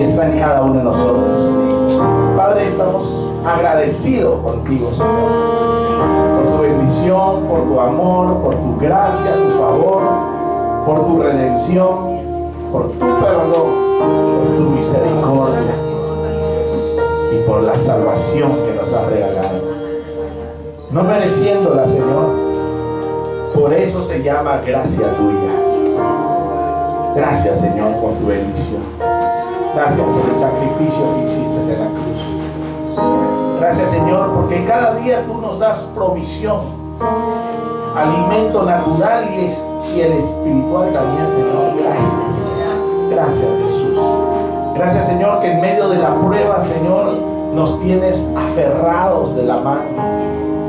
y está en cada uno de nosotros. Padre, estamos agradecidos contigo, Señor, por tu bendición, por tu amor, por tu gracia, tu favor, por tu redención, por tu perdón, por tu misericordia y por la salvación que nos has regalado. No mereciéndola, Señor, por eso se llama gracia tuya. Gracias, Señor, por tu bendición. Gracias por el sacrificio que hiciste en la cruz. Gracias, Señor, porque cada día tú nos das provisión, alimento natural y el espiritual también, Señor. Gracias. Gracias, Jesús. Gracias, Señor, que en medio de la prueba, Señor, nos tienes aferrados de la mano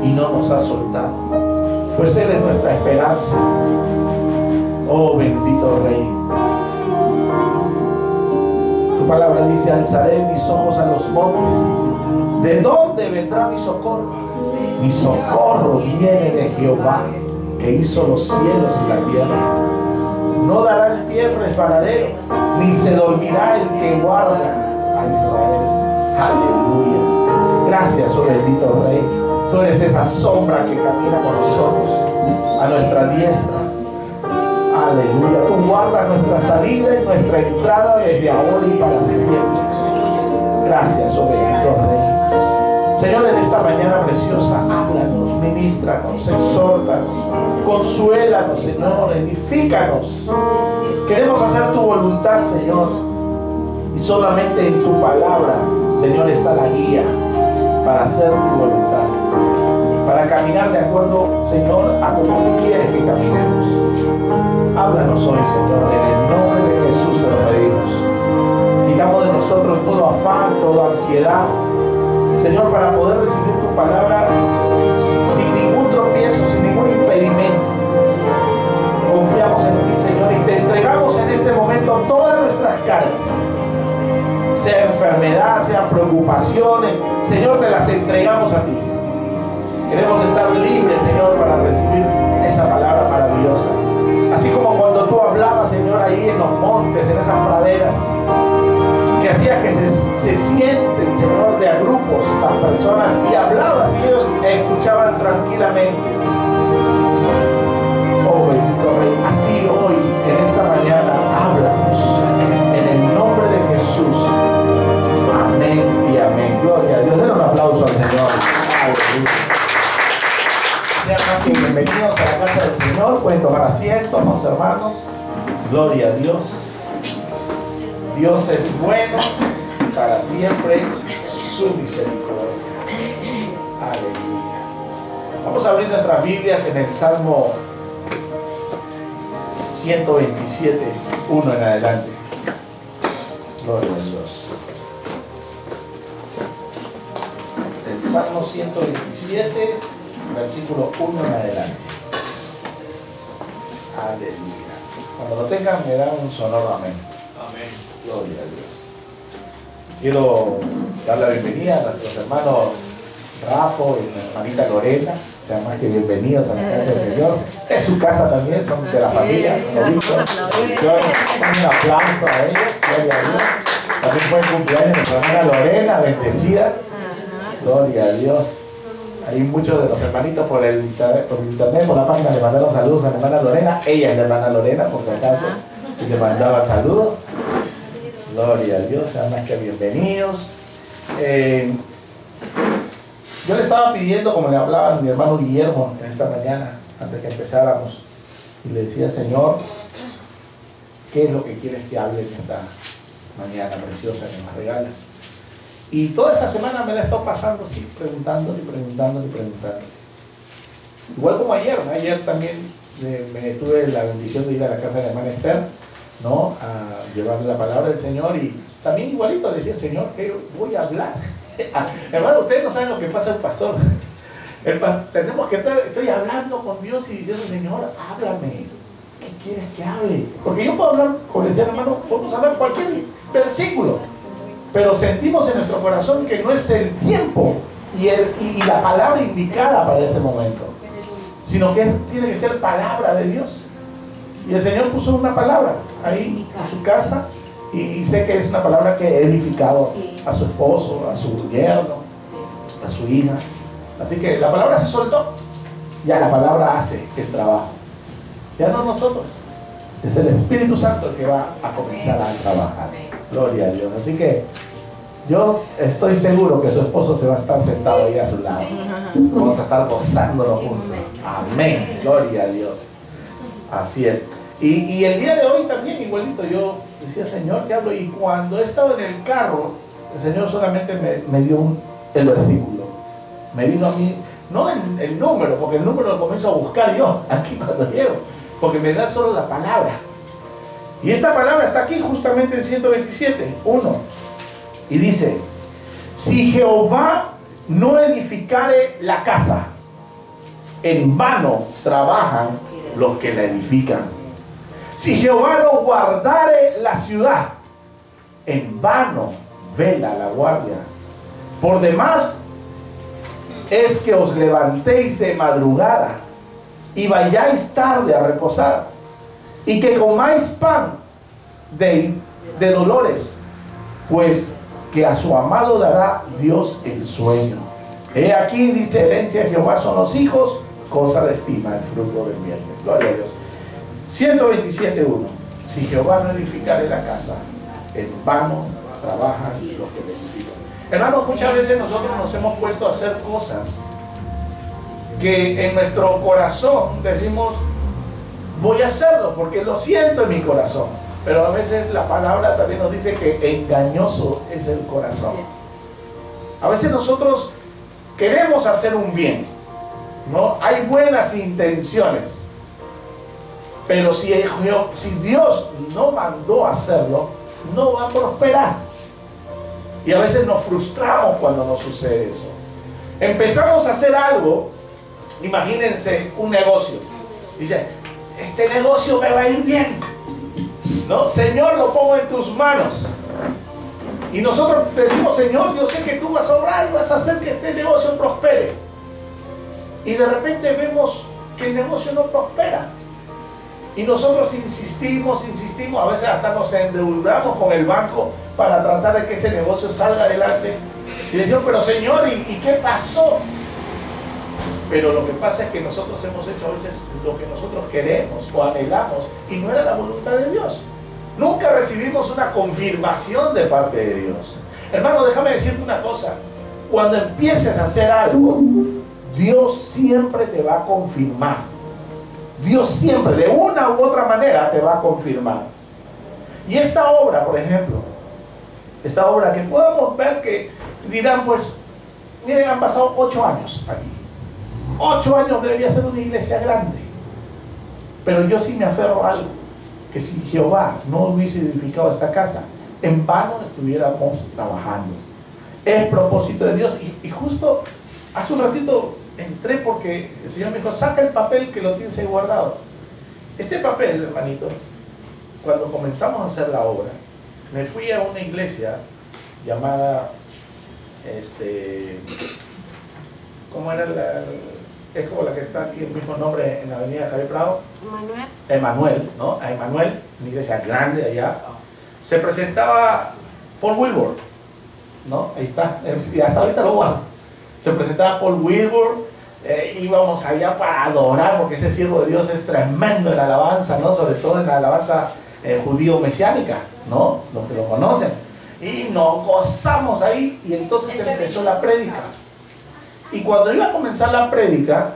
y no nos has soltado. Pues eres nuestra esperanza. Oh, bendito Rey. Tu palabra dice: alzaré mis ojos a los montes. ¿De dónde vendrá mi socorro? Mi socorro viene de Jehová, que hizo los cielos y la tierra. No dará el pie resbaladero, ni se dormirá el que guarda a Israel. Aleluya. Gracias, oh bendito Rey. Tú eres esa sombra que camina con nosotros a nuestra diestra. Aleluya. Tú guardas nuestra salida y nuestra entrada desde ahora y para siempre. Gracias, oh bendito Rey. Señor, en esta mañana preciosa, háblanos, ministranos, exhórtanos, consuélanos, Señor, edifícanos. Queremos hacer tu voluntad, Señor, y solamente en tu palabra, Señor, está la guía para hacer tu voluntad, para caminar de acuerdo, Señor, a como tú quieres que caminemos. Háblanos hoy, Señor, en el nombre de Jesús te lo pedimos. Quitamos de nosotros todo afán, toda ansiedad, Señor, para poder recibir tu palabra sin ningún tropiezo, sin ningún impedimento. Confiamos en ti, Señor, y te entregamos en este momento todas nuestras cargas, sea enfermedad, sean preocupaciones, Señor, te las entregamos a ti. Queremos estar libres, Señor, para recibir esa palabra maravillosa. Así como cuando tú hablabas, Señor, ahí en los montes, en esas praderas, que hacía que se sienten, Señor, de a grupos las personas, y hablabas y ellos escuchaban tranquilamente. Oh bendito Rey, así hoy, en esta mañana, háblanos en el nombre de Jesús. Amén y amén. Gloria a Dios. Den un aplauso al Señor. Aleluya. Sean más que bienvenidos a la casa del Señor. Pueden tomar asiento, amados hermanos. Gloria a Dios. Dios es bueno, para siempre su misericordia. Aleluya. Vamos a abrir nuestras Biblias en el Salmo 127, 1 en adelante. Gloria a Dios. El Salmo 127, versículo 1 en adelante. Aleluya. Cuando lo tengan, me dan un sonoro amén. Amén. Gloria a Dios. Quiero dar la bienvenida a nuestros hermanos Rafa y nuestra hermanita Lorena. Sean más que bienvenidos a la casa del Señor. Es su casa también, son de la familia. Un aplauso a ellos. Gloria a Dios. También fue el cumpleaños de nuestra hermana Lorena, bendecida. Gloria a Dios. Hay muchos de los hermanitos por el internet, por la página, le mandaron saludos a la hermana Lorena. Ella es la hermana Lorena, por si acaso, y le mandaban saludos. Gloria a Dios, sean más que bienvenidos. Yo le estaba pidiendo, como le hablaba a mi hermano Guillermo en esta mañana, antes que empezáramos, y le decía: Señor, ¿qué es lo que quieres que hable en esta mañana preciosa que nos regalas? Y toda esa semana me la he estado pasando así, preguntándole. Igual como ayer también me tuve la bendición de ir a la casa de la hermana Esther, ¿no? A llevarle la palabra del Señor, y también igualito le decía: Señor, ¿qué voy a hablar? Hermano, ustedes no saben lo que pasa el pastor. Tenemos que estoy hablando con Dios y diciendo: Señor, háblame. ¿Qué quieres que hable? Porque yo puedo hablar, como decía el hermano, podemos hablar cualquier versículo, pero sentimos en nuestro corazón que no es el tiempo y la palabra indicada para ese momento, sino que tiene que ser palabra de Dios. Y el Señor puso una palabra ahí en su casa, Y sé que es una palabra que ha edificado a su esposo, a su yerno, a su hija. Así que la palabra se soltó. Ya la palabra hace el trabajo. Ya no nosotros. Es el Espíritu Santo el que va a comenzar a trabajar. Gloria a Dios. Así que yo estoy seguro que su esposo se va a estar sentado ahí a su lado. Vamos a estar gozándonos juntos. Amén. Gloria a Dios. Así es. Y el día de hoy también igualito yo decía, Señor, ¿qué hablo? Y cuando he estado en el carro, el Señor solamente me dio el versículo. Me vino a mí, no el número, porque el número lo comienzo a buscar yo aquí cuando llego, porque me da solo la palabra. Y esta palabra está aquí justamente en 127, 1. Y dice, si Jehová no edificare la casa, en vano trabajan los que la edifican. Si Jehová no guardare la ciudad, en vano vela la guardia. Por demás es que os levantéis de madrugada y vayáis tarde a reposar, y que comáis pan de dolores, pues que a su amado dará Dios el sueño. He aquí, dice, herencia de Jehová son los hijos, cosa de estima el fruto del vientre. Gloria a Dios. 127.1. Si Jehová no edificare la casa, en vano trabajan los que la edifican. Hermanos, muchas veces nosotros nos hemos puesto a hacer cosas que en nuestro corazón decimos, voy a hacerlo porque lo siento en mi corazón. Pero a veces la palabra también nos dice que engañoso es el corazón. A veces nosotros queremos hacer un bien, ¿no? Hay buenas intenciones. Pero si Dios no mandó a hacerlo, no va a prosperar. Y a veces nos frustramos cuando nos sucede eso. Empezamos a hacer algo, imagínense un negocio. Dice, este negocio me va a ir bien, ¿no? Señor, lo pongo en tus manos. Y nosotros decimos, Señor, yo sé que tú vas a obrar y vas a hacer que este negocio prospere. Y de repente vemos que el negocio no prospera. Y nosotros insistimos, a veces hasta nos endeudamos con el banco para tratar de que ese negocio salga adelante. Y decimos, pero Señor, ¿y qué pasó? Pero lo que pasa es que nosotros hemos hecho a veces lo que nosotros queremos o anhelamos y no era la voluntad de Dios. Nunca recibimos una confirmación de parte de Dios. Hermano, déjame decirte una cosa. Cuando empieces a hacer algo, Dios siempre te va a confirmar. Dios siempre, de una u otra manera, te va a confirmar. Y esta obra, por ejemplo, esta obra que podamos ver que dirán, pues, miren, han pasado 8 años aquí. 8 años debería ser una iglesia grande. Pero yo sí me aferro a algo, que si Jehová no hubiese edificado esta casa, en vano estuviéramos trabajando. Es propósito de Dios. Y justo hace un ratito entré porque el Señor me dijo, saca el papel que lo tienes ahí guardado. Este papel, hermanitos, cuando comenzamos a hacer la obra, me fui a una iglesia llamada, ¿cómo era es como la que está aquí, el mismo nombre en la avenida Javier Prado? Emanuel, ¿no? A Emanuel, una iglesia grande allá. Se presentaba Paul Wilbur, ¿no? Ahí está, y hasta ahorita lo guardo. Se presentaba Paul Wilbur, íbamos allá para adorar, porque ese siervo de Dios es tremendo en la alabanza, ¿no? Sobre todo en la alabanza judío-mesiánica, ¿no? Los que lo conocen. Y nos gozamos ahí, y entonces empezó la prédica. Y cuando iba a comenzar la prédica,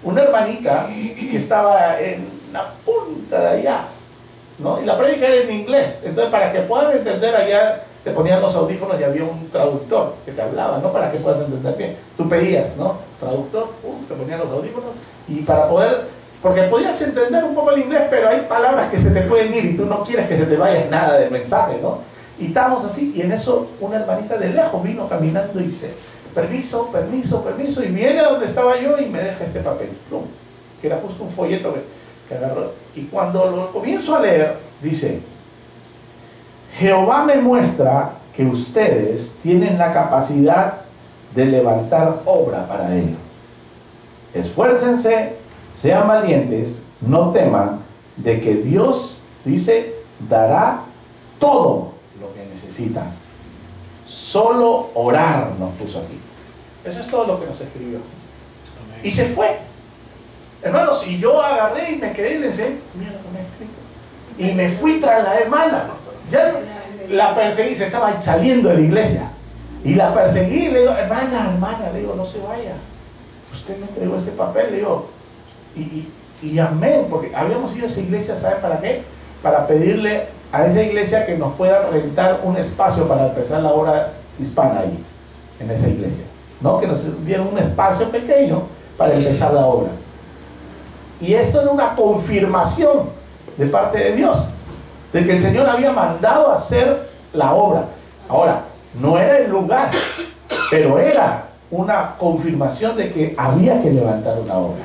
una hermanita que estaba en la punta de allá, ¿no? Y la prédica era en inglés, entonces para que puedan entender allá, te ponían los audífonos y había un traductor que te hablaba, ¿no? Para que puedas entender bien. Tú pedías, ¿no? Traductor, te ponían los audífonos y para poder, porque podías entender un poco el inglés, pero hay palabras que se te pueden ir y tú no quieres que se te vaya nada del mensaje, ¿no? Y estábamos así, y en eso una hermanita de lejos vino caminando y dice, permiso, permiso, permiso, y viene a donde estaba yo y me deja este papel, ¿no? Que era justo un folleto que agarró. Y cuando lo comienzo a leer, dice, Jehová me muestra que ustedes tienen la capacidad de levantar obra para Él. Esfuércense, sean valientes, no teman de que Dios, dice, dará todo lo que necesitan. Solo orar nos puso aquí. Eso es todo lo que nos escribió. Y se fue. Hermanos, y yo agarré y me quedé y le enseñé, mira lo que me ha escrito. Y me fui tras la hermana. Ya la perseguí, se estaba saliendo de la iglesia. Y la perseguí y le digo, hermana, le digo, no se vaya. Usted me entregó este papel, le digo. Y amén, porque habíamos ido a esa iglesia, ¿sabe para qué? Para pedirle a esa iglesia que nos pueda rentar un espacio para empezar la obra hispana ahí, en esa iglesia, ¿no? Que nos dieran un espacio pequeño para empezar la obra. Y esto era una confirmación de parte de Dios, de que el Señor había mandado a hacer la obra. Ahora, no era el lugar, pero era una confirmación de que había que levantar una obra.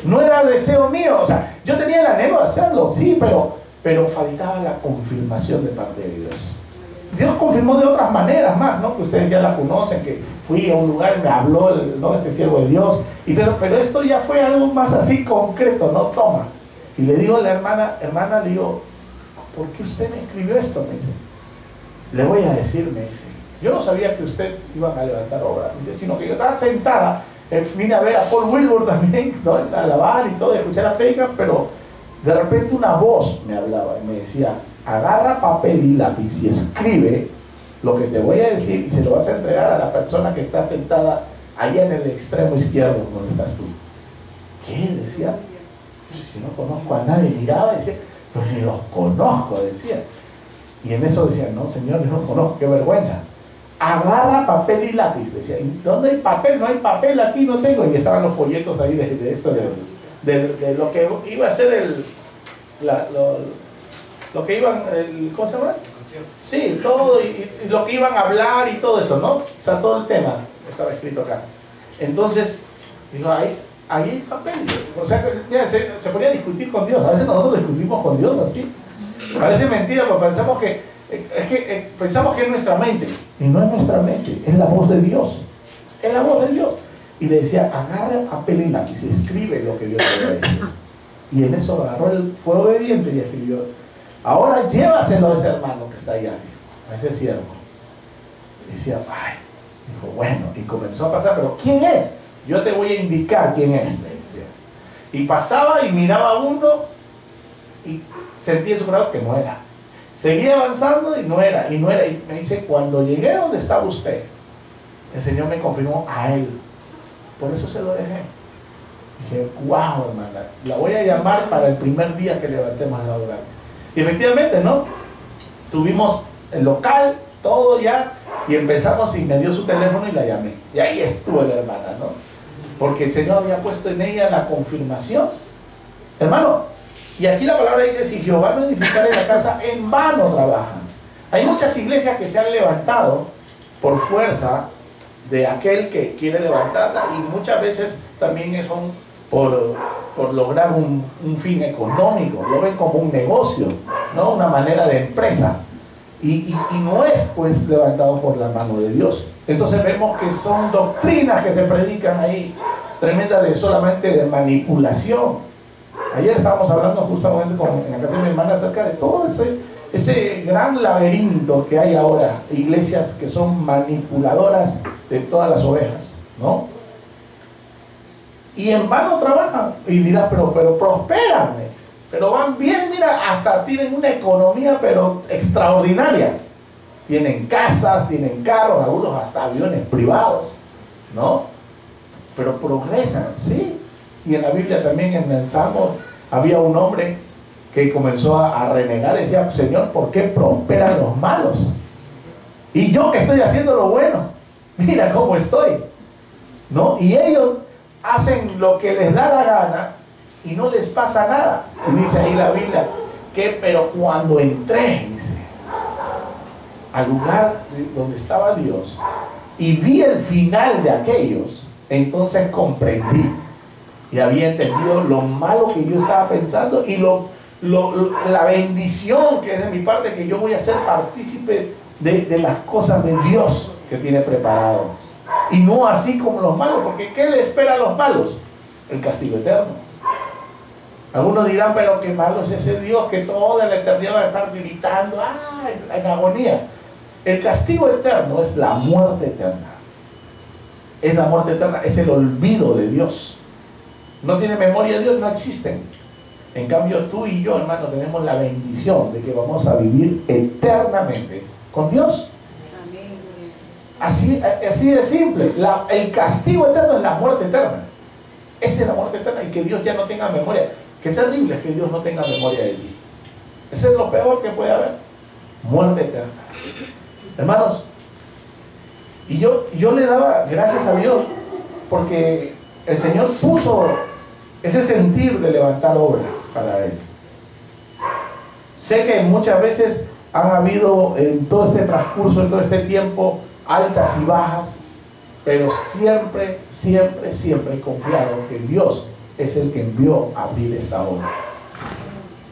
No era deseo mío, o sea, yo tenía el anhelo de hacerlo, sí, pero faltaba la confirmación de parte de Dios. Dios confirmó de otras maneras más, ¿no? Que ustedes ya la conocen, que fui a un lugar y me habló, ¿no? Este siervo de Dios, pero esto ya fue algo más así concreto, ¿no? Toma. Y le digo a la hermana, le digo, ¿por qué usted me escribió esto? Me dice, le voy a decir, me dice, yo no sabía que usted iba a levantar obra, me dice, sino que yo estaba sentada, vine a ver a Paul Wilbur también, ¿no? A alabar y todo, a escuchar la prédica, pero de repente una voz me hablaba y me decía, agarra papel y lápiz y escribe lo que te voy a decir y se lo vas a entregar a la persona que está sentada allá en el extremo izquierdo donde estás tú. ¿Qué? Decía, si no conozco a nadie, miraba y decía, pues ni los conozco, decía. Y en eso decía, no señor, no los conozco, qué vergüenza. Agarra papel y lápiz, decía, ¿dónde hay papel? No hay papel, aquí no tengo. Y estaban los folletos ahí de esto, de lo que iba a ser lo que iban, ¿cómo se llama? Sí, todo, y lo que iban a hablar y todo eso, ¿no? O sea, todo el tema estaba escrito acá. Entonces, digo, ahí hay papel. O sea, mira, se ponía a discutir con Dios. A veces nosotros discutimos con Dios así. Parece mentira, porque pensamos que es nuestra mente. Y no es nuestra mente, es la voz de Dios. Es la voz de Dios. Y le decía, agarra papel y lápiz, escribe lo que Dios te va a decir. Y en eso agarró, fue obediente y escribió. Ahora llévaselo a ese hermano que está allá, a ese siervo. Y decía, ay, dijo, bueno, y comenzó a pasar, pero ¿quién es? Yo te voy a indicar quién es, le decía. Y pasaba y miraba a uno y sentía en su corazón que no era. Seguía avanzando y no era. Y me dice, cuando llegué a donde estaba usted, el Señor me confirmó a él. Por eso se lo dejé. Dije, wow, hermana, la voy a llamar para el primer día que levantemos la obra. Y efectivamente, ¿no? Tuvimos el local, todo ya, y empezamos y me dio su teléfono y la llamé. Y ahí estuvo la hermana, ¿no? Porque el Señor había puesto en ella la confirmación. Hermano, y aquí la palabra dice, si Jehová no edificare la casa, en vano trabajan. Hay muchas iglesias que se han levantado por fuerza de aquel que quiere levantarla, y muchas veces también son por lograr un fin económico, lo ven como un negocio, ¿no? Una manera de empresa, y no es pues levantado por la mano de Dios. Entonces vemos que son doctrinas que se predican ahí, tremendas, solamente de manipulación. Ayer estábamos hablando justamente en la casa de mi hermana acerca de todo ese gran laberinto que hay ahora, iglesias que son manipuladoras de todas las ovejas, ¿no? Y en vano trabajan. Y dirás, pero prosperan, pero van bien, mira, hasta tienen una economía pero extraordinaria. Tienen casas, tienen carros, algunos hasta aviones privados, ¿no? Pero progresan, ¿sí? Y en la Biblia también, en el Salmo, había un hombre que comenzó a renegar y decía, Señor, ¿por qué prosperan los malos? Y yo que estoy haciendo lo bueno, mira cómo estoy, ¿no? Y ellos hacen lo que les da la gana y no les pasa nada. Y dice ahí la Biblia que, pero cuando entré, dice, al lugar donde estaba Dios y vi el final de aquellos, entonces comprendí y había entendido lo malo que yo estaba pensando y la bendición que es de mi parte, que yo voy a ser partícipe de las cosas de Dios que tiene preparado. Y no así como los malos, porque ¿qué le espera a los malos? El castigo eterno. Algunos dirán, pero qué malo es ese Dios que toda la eternidad va a estar gritando, en agonía. El castigo eterno es la muerte eterna. Es la muerte eterna, es el olvido de Dios. No tiene memoria de Dios, no existen. En cambio, tú y yo, hermano, tenemos la bendición de que vamos a vivir eternamente con Dios. Así de simple. El castigo eterno es la muerte eterna. Esa es la muerte eterna, y que Dios ya no tenga memoria. Qué terrible es que Dios no tenga memoria de ti. Ese es lo peor que puede haber. Muerte eterna. Hermanos, y yo le daba gracias a Dios porque el Señor puso ese sentir de levantar obra para Él. Sé que muchas veces han habido en todo este transcurso, en todo este tiempo, altas y bajas, pero siempre, siempre, siempre he confiado que Dios es el que envió a abrir esta obra.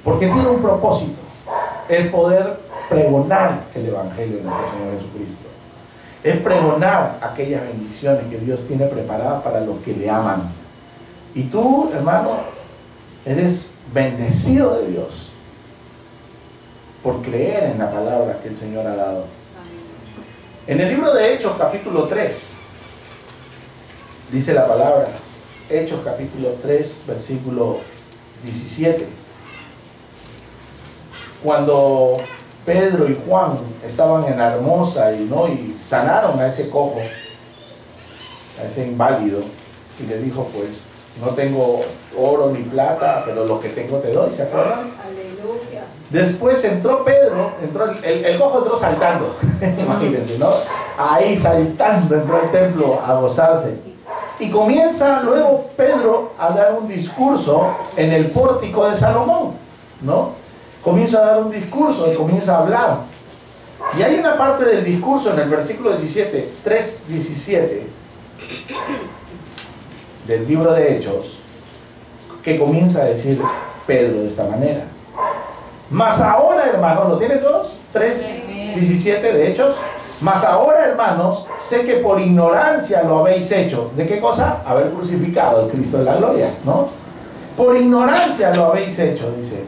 Porque tiene un propósito, el poder pregonar el Evangelio de nuestro Señor Jesucristo. Es pregonar aquellas bendiciones que Dios tiene preparadas para los que le aman. Y tú, hermano, eres bendecido de Dios por creer en la palabra que el Señor ha dado. En el libro de Hechos, capítulo 3, dice la palabra, Hechos capítulo 3, versículo 17. Cuando Pedro y Juan estaban en Hermosa y sanaron a ese cojo, a ese inválido, y le dijo, pues, no tengo oro ni plata, pero lo que tengo te doy, ¿se acuerdan? Aleluya. Después entró Pedro, el cojo entró saltando, imagínense, ¿no? Ahí saltando entró al templo a gozarse. Y comienza luego Pedro a dar un discurso en el pórtico de Salomón, ¿no? Comienza a dar un discurso y comienza a hablar. Y hay una parte del discurso en el versículo 17, 3:17 del libro de Hechos, que comienza a decir Pedro de esta manera. Mas ahora, hermanos, ¿lo tienen todos? 3:17 de Hechos. Mas ahora, hermanos, sé que por ignorancia lo habéis hecho. ¿De qué cosa? Haber crucificado al Cristo de la gloria, ¿no? Por ignorancia lo habéis hecho, dice.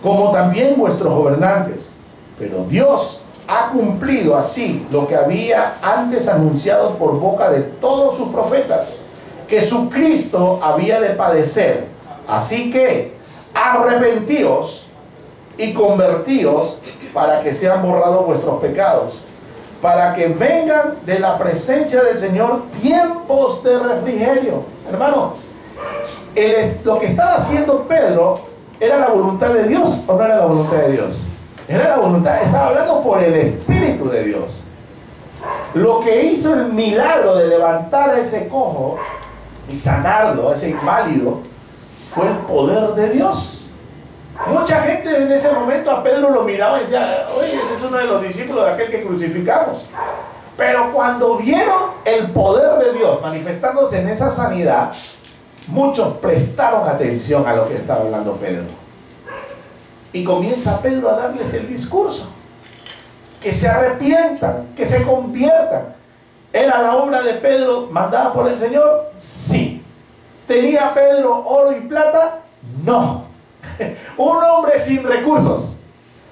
Como también vuestros gobernantes. Pero Dios ha cumplido así lo que había antes anunciado por boca de todos sus profetas, que su Cristo había de padecer. Así que arrepentíos y convertíos para que sean borrados vuestros pecados, para que vengan de la presencia del Señor tiempos de refrigerio. Hermano, lo que estaba haciendo Pedro, ¿era la voluntad de Dios o no era la voluntad de Dios? Era la voluntad, estaba hablando por el Espíritu de Dios. Lo que hizo el milagro de levantar a ese cojo y sanarlo, a ese inválido, fue el poder de Dios. Mucha gente en ese momento a Pedro lo miraba y decía, oye, ese es uno de los discípulos de aquel que crucificamos. Pero cuando vieron el poder de Dios manifestándose en esa sanidad, muchos prestaron atención a lo que estaba hablando Pedro. Y comienza Pedro a darles el discurso. Que se arrepientan, que se conviertan. ¿Era la obra de Pedro mandada por el Señor? Sí. ¿Tenía Pedro oro y plata? No. Un hombre sin recursos.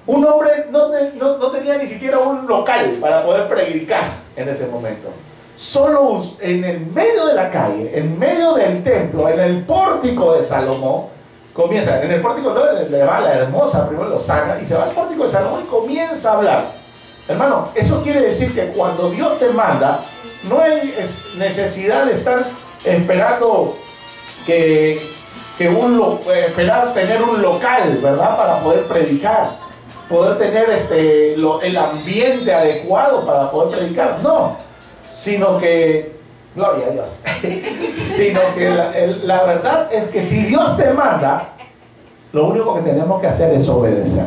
Un hombre no tenía ni siquiera un local para poder predicar en ese momento. Solo en el medio de la calle, en medio del templo, en el pórtico de Salomón, comienza, en el pórtico le va a la Hermosa, primero lo saca y se va al pórtico de Salomón y comienza a hablar. Hermano, eso quiere decir que cuando Dios te manda, no hay necesidad de estar esperando esperar tener un local, ¿verdad? Para poder predicar, poder tener el ambiente adecuado para poder predicar. No, sino que, gloria a Dios, sino que la verdad es que si Dios te manda, lo único que tenemos que hacer es obedecer.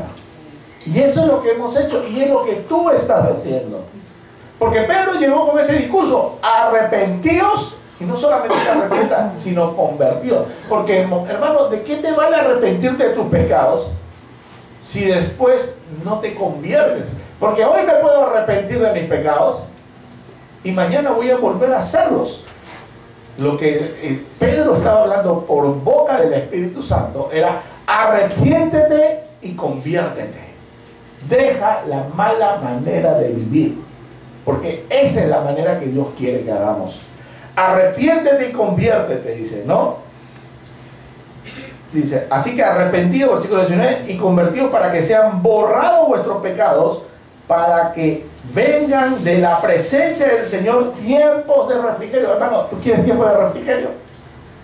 Y eso es lo que hemos hecho y es lo que tú estás haciendo. Porque Pedro llegó con ese discurso, arrepentíos, y no solamente se arrepientan, sino convertidos. Porque, hermano, ¿de qué te vale arrepentirte de tus pecados si después no te conviertes? Porque hoy me puedo arrepentir de mis pecados y mañana voy a volver a hacerlos. lo que Pedro estaba hablando por boca del Espíritu Santo era: arrepiéntete y conviértete. Deja la mala manera de vivir, porque esa es la manera que Dios quiere que hagamos. Arrepiéntete y conviértete, dice, ¿no? Dice, así que arrepentido, versículo 19, y convertidos para que sean borrados vuestros pecados, para que vengan de la presencia del Señor tiempos de refrigerio. Hermano, ¿tú quieres tiempo de refrigerio?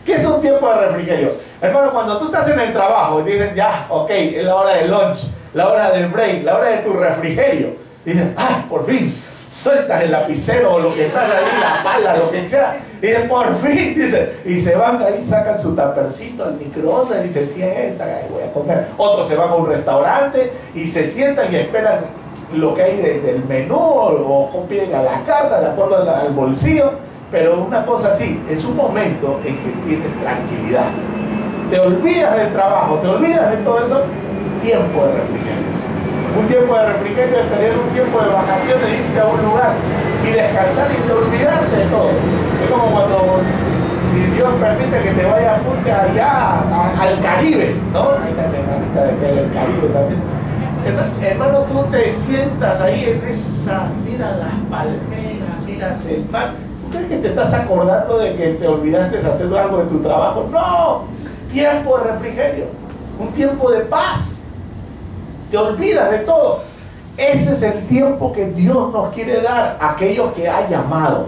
¿Qué es un tiempo de refrigerio? Hermano, cuando tú estás en el trabajo y te dicen, ya, ok, es la hora del lunch, la hora del break, la hora de tu refrigerio. Dicen, ah, por fin, sueltas el lapicero o lo que estás ahí, la pala, lo que sea. Dicen, por fin, dice, y se van ahí, sacan su tapercito al microondas y se sientan, ahí voy a comer. Otros se van a un restaurante y se sientan y esperan lo que hay del menú o piden a la carta de acuerdo al bolsillo. Pero una cosa así, es un momento en que tienes tranquilidad. Te olvidas del trabajo, te olvidas de todo eso. Tiempo de refrigerio. Un tiempo de refrigerio es tener un tiempo de vacaciones, irte a un lugar y descansar y de olvidarte de todo. Es como cuando, si Dios permite que te vaya, apunte allá al Caribe, ¿no? Ahí está mi hermanita de que del Caribe también. Hermano, tú te sientas ahí en esa, mira las palmeras, miras el mar. ¿Tú crees que te estás acordando de que te olvidaste de hacer algo de tu trabajo? No, tiempo de refrigerio, un tiempo de paz. Te olvidas de todo. Ese es el tiempo que Dios nos quiere dar a aquellos que ha llamado.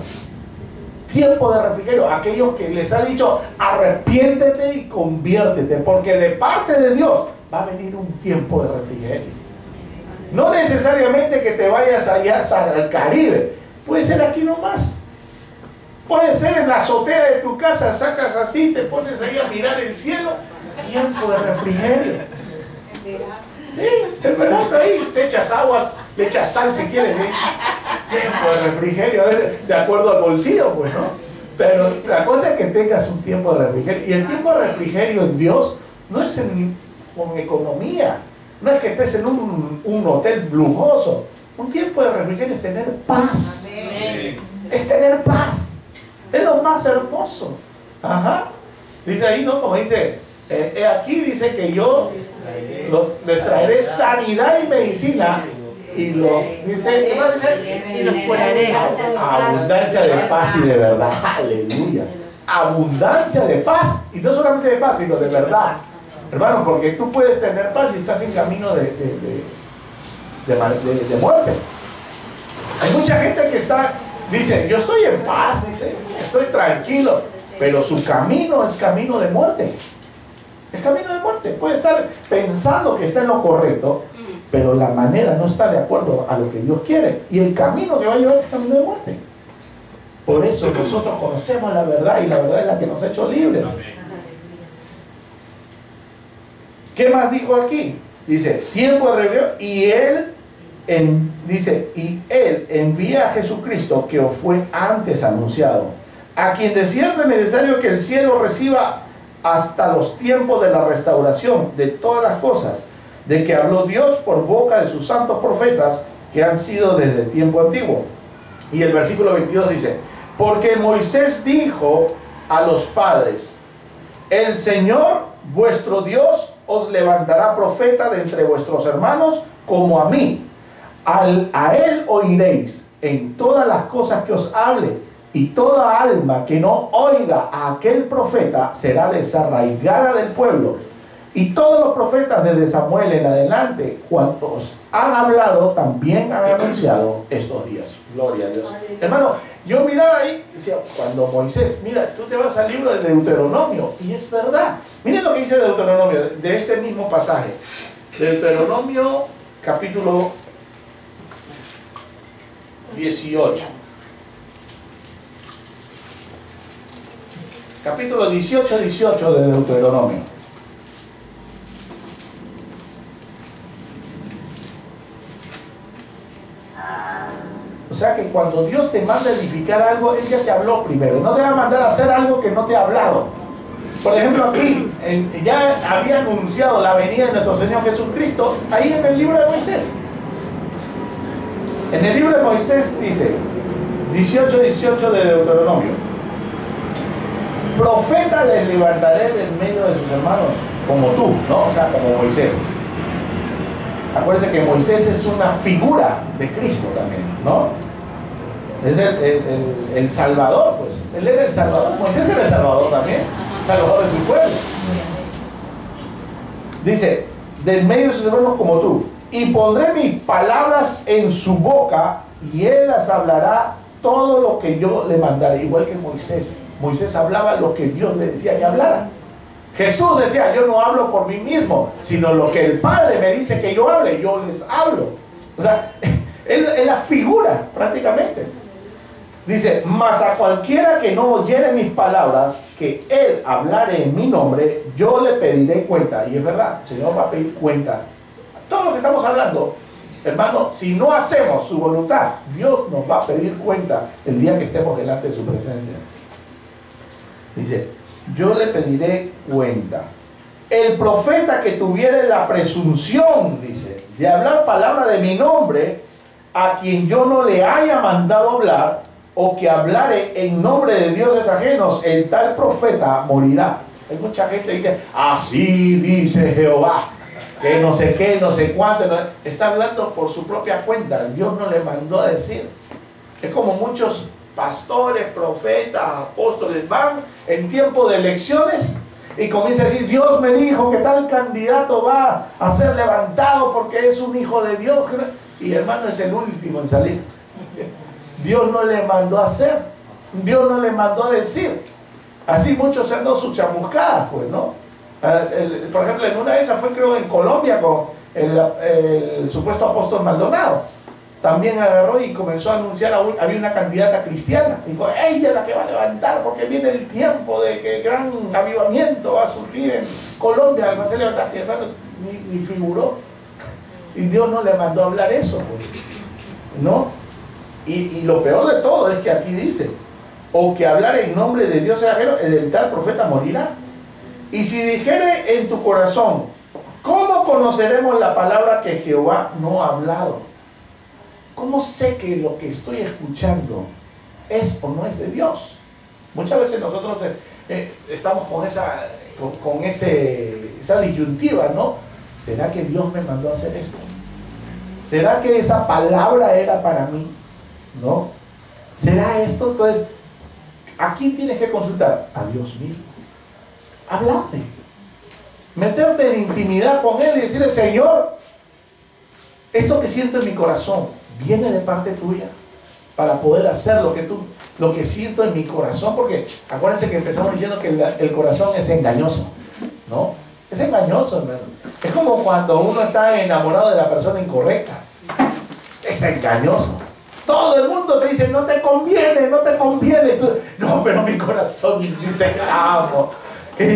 Tiempo de refrigerio, a aquellos que les ha dicho arrepiéntete y conviértete, porque de parte de Dios va a venir un tiempo de refrigerio. No necesariamente que te vayas allá hasta el Caribe, puede ser aquí nomás. Puede ser en la azotea de tu casa, sacas así, te pones ahí a mirar el cielo. Tiempo de refrigerio. Sí, es verdad, ahí te echas aguas, le echas sal si quieres, ¿eh? Tiempo de refrigerio, de acuerdo al bolsillo, pues, ¿no? Pero la cosa es que tengas un tiempo de refrigerio. Y el tiempo de refrigerio en Dios no es con economía, no es que estés en un hotel lujoso. Un tiempo de refrigerio es tener paz. Amén. Es tener paz. Es lo más hermoso. Ajá. Dice ahí, ¿no? Como dice, aquí dice que yo les traeré sanidad y medicina y los, dice, ¿qué más dice? Y los curaré. Abundancia de paz y de verdad. Aleluya. Abundancia de paz, y no solamente de paz, sino de verdad. Hermano, porque tú puedes tener paz y estás en camino de muerte. Hay mucha gente que dice, yo estoy en paz, dice, estoy tranquilo, pero su camino es camino de muerte. Es camino de muerte. Puede estar pensando que está en lo correcto, pero la manera no está de acuerdo a lo que Dios quiere. Y el camino que va a llevar es camino de muerte. Por eso nosotros conocemos la verdad, y la verdad es la que nos ha hecho libres. ¿Qué más dijo aquí? Dice, tiempo de rebelión, y él envía a Jesucristo, que os fue antes anunciado, a quien de cierto es necesario que el cielo reciba hasta los tiempos de la restauración de todas las cosas, de que habló Dios por boca de sus santos profetas, que han sido desde el tiempo antiguo. Y el versículo 22 dice, porque Moisés dijo a los padres, el Señor vuestro Dios os levantará profeta de entre vuestros hermanos como a mí. A él oiréis en todas las cosas que os hable, y toda alma que no oiga a aquel profeta será desarraigada del pueblo. Y todos los profetas desde Samuel en adelante, cuantos han hablado, también han anunciado estos días. Gloria a Dios. Hermano, yo miraba ahí, decía, cuando Moisés, mira, tú te vas al libro de Deuteronomio, y es verdad. Miren lo que dice Deuteronomio, de este mismo pasaje. Deuteronomio, capítulo 18. Capítulo 18 de Deuteronomio. O sea que cuando Dios te manda a edificar algo, Él ya te habló primero. No te va a mandar a hacer algo que no te ha hablado. Por ejemplo, aquí ya había anunciado la venida de nuestro Señor Jesucristo ahí en el libro de Moisés. En el libro de Moisés dice 18 de Deuteronomio. profeta les levantaré del medio de sus hermanos, como tú, ¿no? O sea, como Moisés. Acuérdense que Moisés es una figura de Cristo también, ¿no? Es el Salvador, pues. Él era el Salvador. Moisés era el Salvador también. Salvador de su pueblo. Dice, del medio de sus hermanos como tú. Y pondré mis palabras en su boca y él las hablará todo lo que yo le mandaré. Igual que Moisés. Moisés hablaba lo que Dios le decía que hablara. Jesús decía, yo no hablo por mí mismo, sino lo que el Padre me dice que yo hable, yo les hablo. O sea, él es la figura prácticamente. Dice, mas a cualquiera que no oyere mis palabras, que él hablare en mi nombre, yo le pediré cuenta. Y es verdad, el Señor va a pedir cuenta. Todo lo que estamos hablando, hermano, si no hacemos su voluntad, Dios nos va a pedir cuenta el día que estemos delante de su presencia. Dice, yo le pediré cuenta. El profeta que tuviere la presunción, dice, de hablar palabra de mi nombre, a quien yo no le haya mandado hablar, o que hablare en nombre de dioses ajenos, el tal profeta morirá. Hay mucha gente que dice, así dice Jehová, que no sé qué, no sé cuánto. No, está hablando por su propia cuenta. Dios no le mandó a decir. Es como muchos pastores, profetas, apóstoles van en tiempo de elecciones y comienza a decir, Dios me dijo que tal candidato va a ser levantado porque es un hijo de Dios. Y hermano, es el último en salir. Dios no le mandó a hacer, Dios no le mandó a decir. Así muchos se han dado sus chamuscadas, pues, ¿no? Por ejemplo, en una de esas fue, creo, en Colombia con el supuesto apóstol Maldonado. También agarró y comenzó a anunciar, había una candidata cristiana. Dijo, ella es la que va a levantar porque viene el tiempo de que gran avivamiento va a surgir en Colombia, va a ser levantar. Y hermano, ni figuró. Y Dios no le mandó a hablar eso, pues, ¿no? Y lo peor de todo es que aquí dice, o que hablar en nombre de Dios ajeno, el tal profeta morirá. Y si dijere en tu corazón, ¿cómo conoceremos la palabra que Jehová no ha hablado? ¿Cómo sé que lo que estoy escuchando es o no es de Dios? Muchas veces nosotros estamos con esa disyuntiva, ¿no? ¿Será que Dios me mandó a hacer esto? ¿Será que esa palabra era para mí? ¿No? ¿Será esto? Entonces, aquí tienes que consultar a Dios mismo. Hablarle. Meterte en intimidad con Él y decirle, Señor, esto que siento en mi corazón viene de parte tuya para poder hacer lo que siento en mi corazón, porque acuérdense que empezamos diciendo que el corazón es engañoso, ¿no? Es engañoso, hermano. Es como cuando uno está enamorado de la persona incorrecta. Es engañoso. Todo el mundo te dice, no te conviene, no te conviene. Tú, no, pero mi corazón dice, la amo.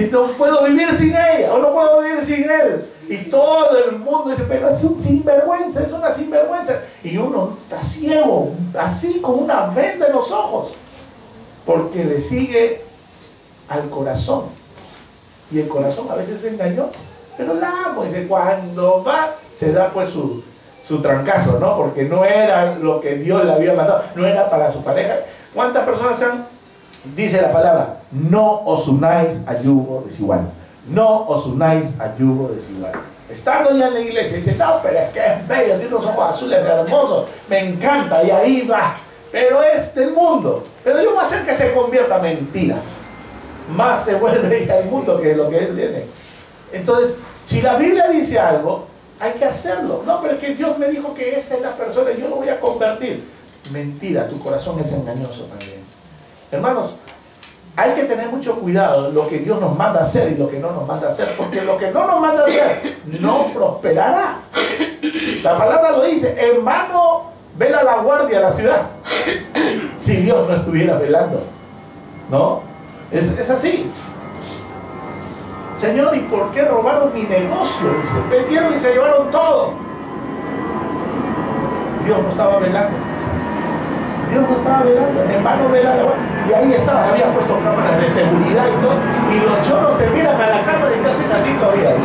No puedo vivir sin ella, o no puedo vivir sin él. Y todo el mundo dice, pero es un sinvergüenza, es una sinvergüenza. Y uno está ciego, así con una venda en los ojos, porque le sigue al corazón. Y el corazón a veces es engañoso. Pero la amo, dice, cuando va, se da pues su trancazo, ¿no? Porque no era lo que Dios le había mandado, no era para su pareja. ¿Cuántas personas dice la palabra, no os unáis a yugo desigual? No os unáis a yugo desigual. Estando ya en la iglesia, dice, no, pero es que es bello, tiene unos ojos azules hermosos, me encanta, y ahí va. Pero es del mundo. Pero yo voy a hacer que se convierta en mentira. Más se vuelve al mundo que lo que él tiene. Entonces, si la Biblia dice algo, hay que hacerlo. No, pero es que Dios me dijo que esa es la persona y yo lo voy a convertir. Mentira, tu corazón es engañoso también. Hermanos, hay que tener mucho cuidado en lo que Dios nos manda a hacer y lo que no nos manda a hacer, porque lo que no nos manda a hacer no prosperará. La palabra lo dice, en vano vela la guardia la ciudad, si Dios no estuviera velando, ¿no? Es así. Señor, ¿y por qué robaron mi negocio? Dice, metieron y se llevaron todo. Dios no estaba velando. Dios no estaba velando, en vano vela la guardia. Y ahí estaba, había puesto cámaras de seguridad y todo, y los choros se miran a la cámara y te hacen así todavía.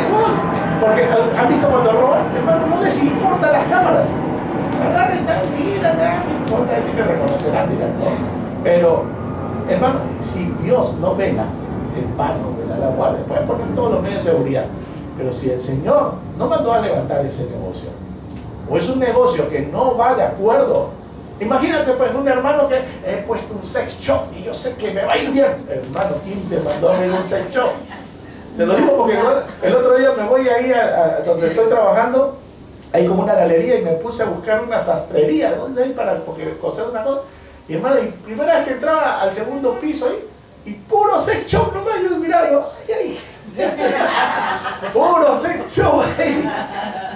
Porque han visto cuando roban, hermano, no les importan las cámaras. Agarren, mira, no importa, decir que reconocerán, dirán, no. Pero, hermano, si Dios no vela, en vano, ¿verdad? La guardia, puede poner todos los medios de seguridad, pero si el Señor no mandó a levantar ese negocio, o es un negocio que no va de acuerdo, imagínate pues un hermano que he puesto un sex shop y yo sé que me va a ir bien. Hermano, ¿quién te mandó a abrir un sex shop? Se lo digo porque el otro día me voy ahí a donde estoy trabajando, hay como una galería y me puse a buscar una sastrería, ¿dónde hay para coser una cosa? Y hermano, y primera vez que entraba al segundo piso ahí, y puro sex shop nomás, yo miraba, yo, ay, puro sex shop ahí.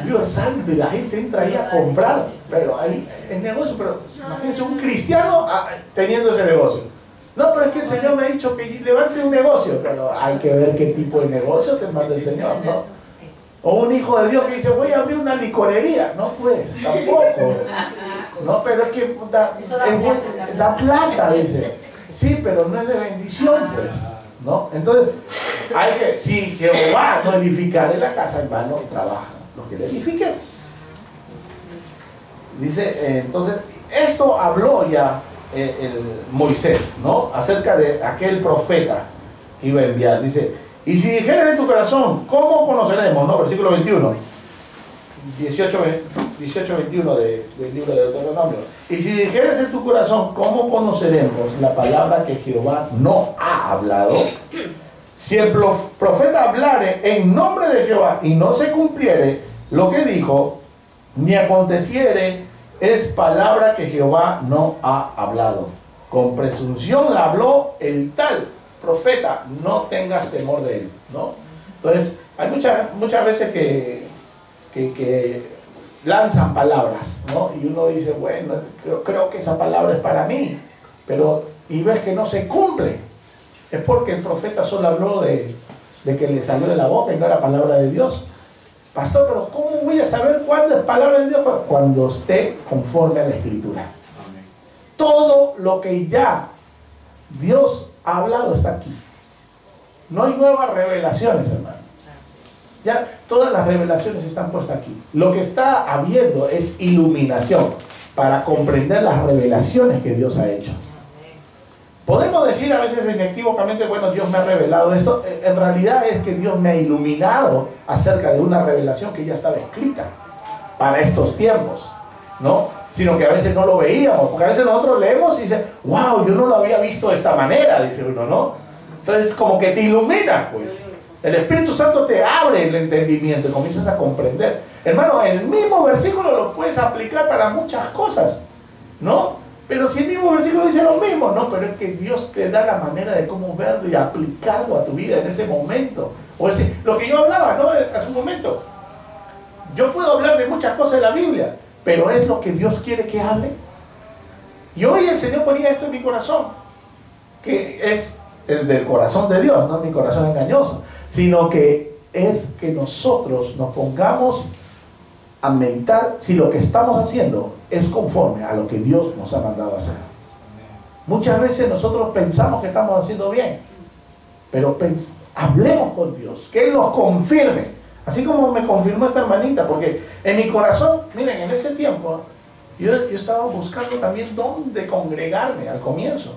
Dios santo, y la gente entra ahí a comprar, pero ahí es negocio, pero imagínense un cristiano teniendo ese negocio. No, pero es que el Señor me ha dicho que levante un negocio, pero hay que ver qué tipo de negocio te manda el Señor, ¿no? O un hijo de Dios que dice, voy a abrir una licorería. No, pues, tampoco. No, pero es que da plata, dice. Sí, pero no es de bendición, pues, ¿no? Entonces, hay que, si Jehová no edificare la casa, en vano trabaja los que le edifiquen. Dice, entonces, esto habló ya el Moisés, ¿no? Acerca de aquel profeta que iba a enviar. Dice, y si dijeres en tu corazón, ¿cómo conoceremos? ¿No? Versículo 21, 18-21 del libro de Deuteronomio. Y si dijeres en tu corazón, ¿cómo conoceremos la palabra que Jehová no ha hablado? Si el profeta hablare en nombre de Jehová y no se cumpliere lo que dijo, ni aconteciere, es palabra que Jehová no ha hablado. Con presunción la habló el tal profeta, no tengas temor de él, ¿no? Entonces, hay muchas veces que lanzan palabras, ¿no? Y uno dice, bueno, creo que esa palabra es para mí, pero y ves que no se cumple. Es porque el profeta solo habló de que le salió de la boca y no era palabra de Dios. Pastor, pero ¿cómo voy a saber cuándo es palabra de Dios? Cuando esté conforme a la Escritura. Todo lo que ya Dios ha hablado está aquí. No hay nuevas revelaciones, hermano. Ya todas las revelaciones están puestas aquí. Lo que está habiendo es iluminación para comprender las revelaciones que Dios ha hecho. Podemos decir a veces inequívocamente, bueno, Dios me ha revelado esto. En realidad es que Dios me ha iluminado acerca de una revelación que ya estaba escrita para estos tiempos, ¿no? Sino que a veces no lo veíamos, porque a veces nosotros leemos y dice, wow, yo no lo había visto de esta manera, dice uno, ¿no? Entonces como que te ilumina, pues. El Espíritu Santo te abre el entendimiento y comienzas a comprender. Hermano, el mismo versículo lo puedes aplicar para muchas cosas, ¿no? Pero si el mismo versículo dice lo mismo, no, pero es que Dios te da la manera de cómo verlo y aplicarlo a tu vida en ese momento. O decir, lo que yo hablaba, ¿no? Hace un momento. Yo puedo hablar de muchas cosas de la Biblia, pero es lo que Dios quiere que hable. Y hoy el Señor ponía esto en mi corazón, que es el del corazón de Dios, no mi corazón engañoso, sino que es que nosotros nos pongamos a meditar si lo que estamos haciendo es conforme a lo que Dios nos ha mandado a hacer. Muchas veces nosotros pensamos que estamos haciendo bien, pero hablemos con Dios, que Él nos confirme, así como me confirmó esta hermanita, porque en mi corazón, miren, en ese tiempo yo estaba buscando también dónde congregarme al comienzo.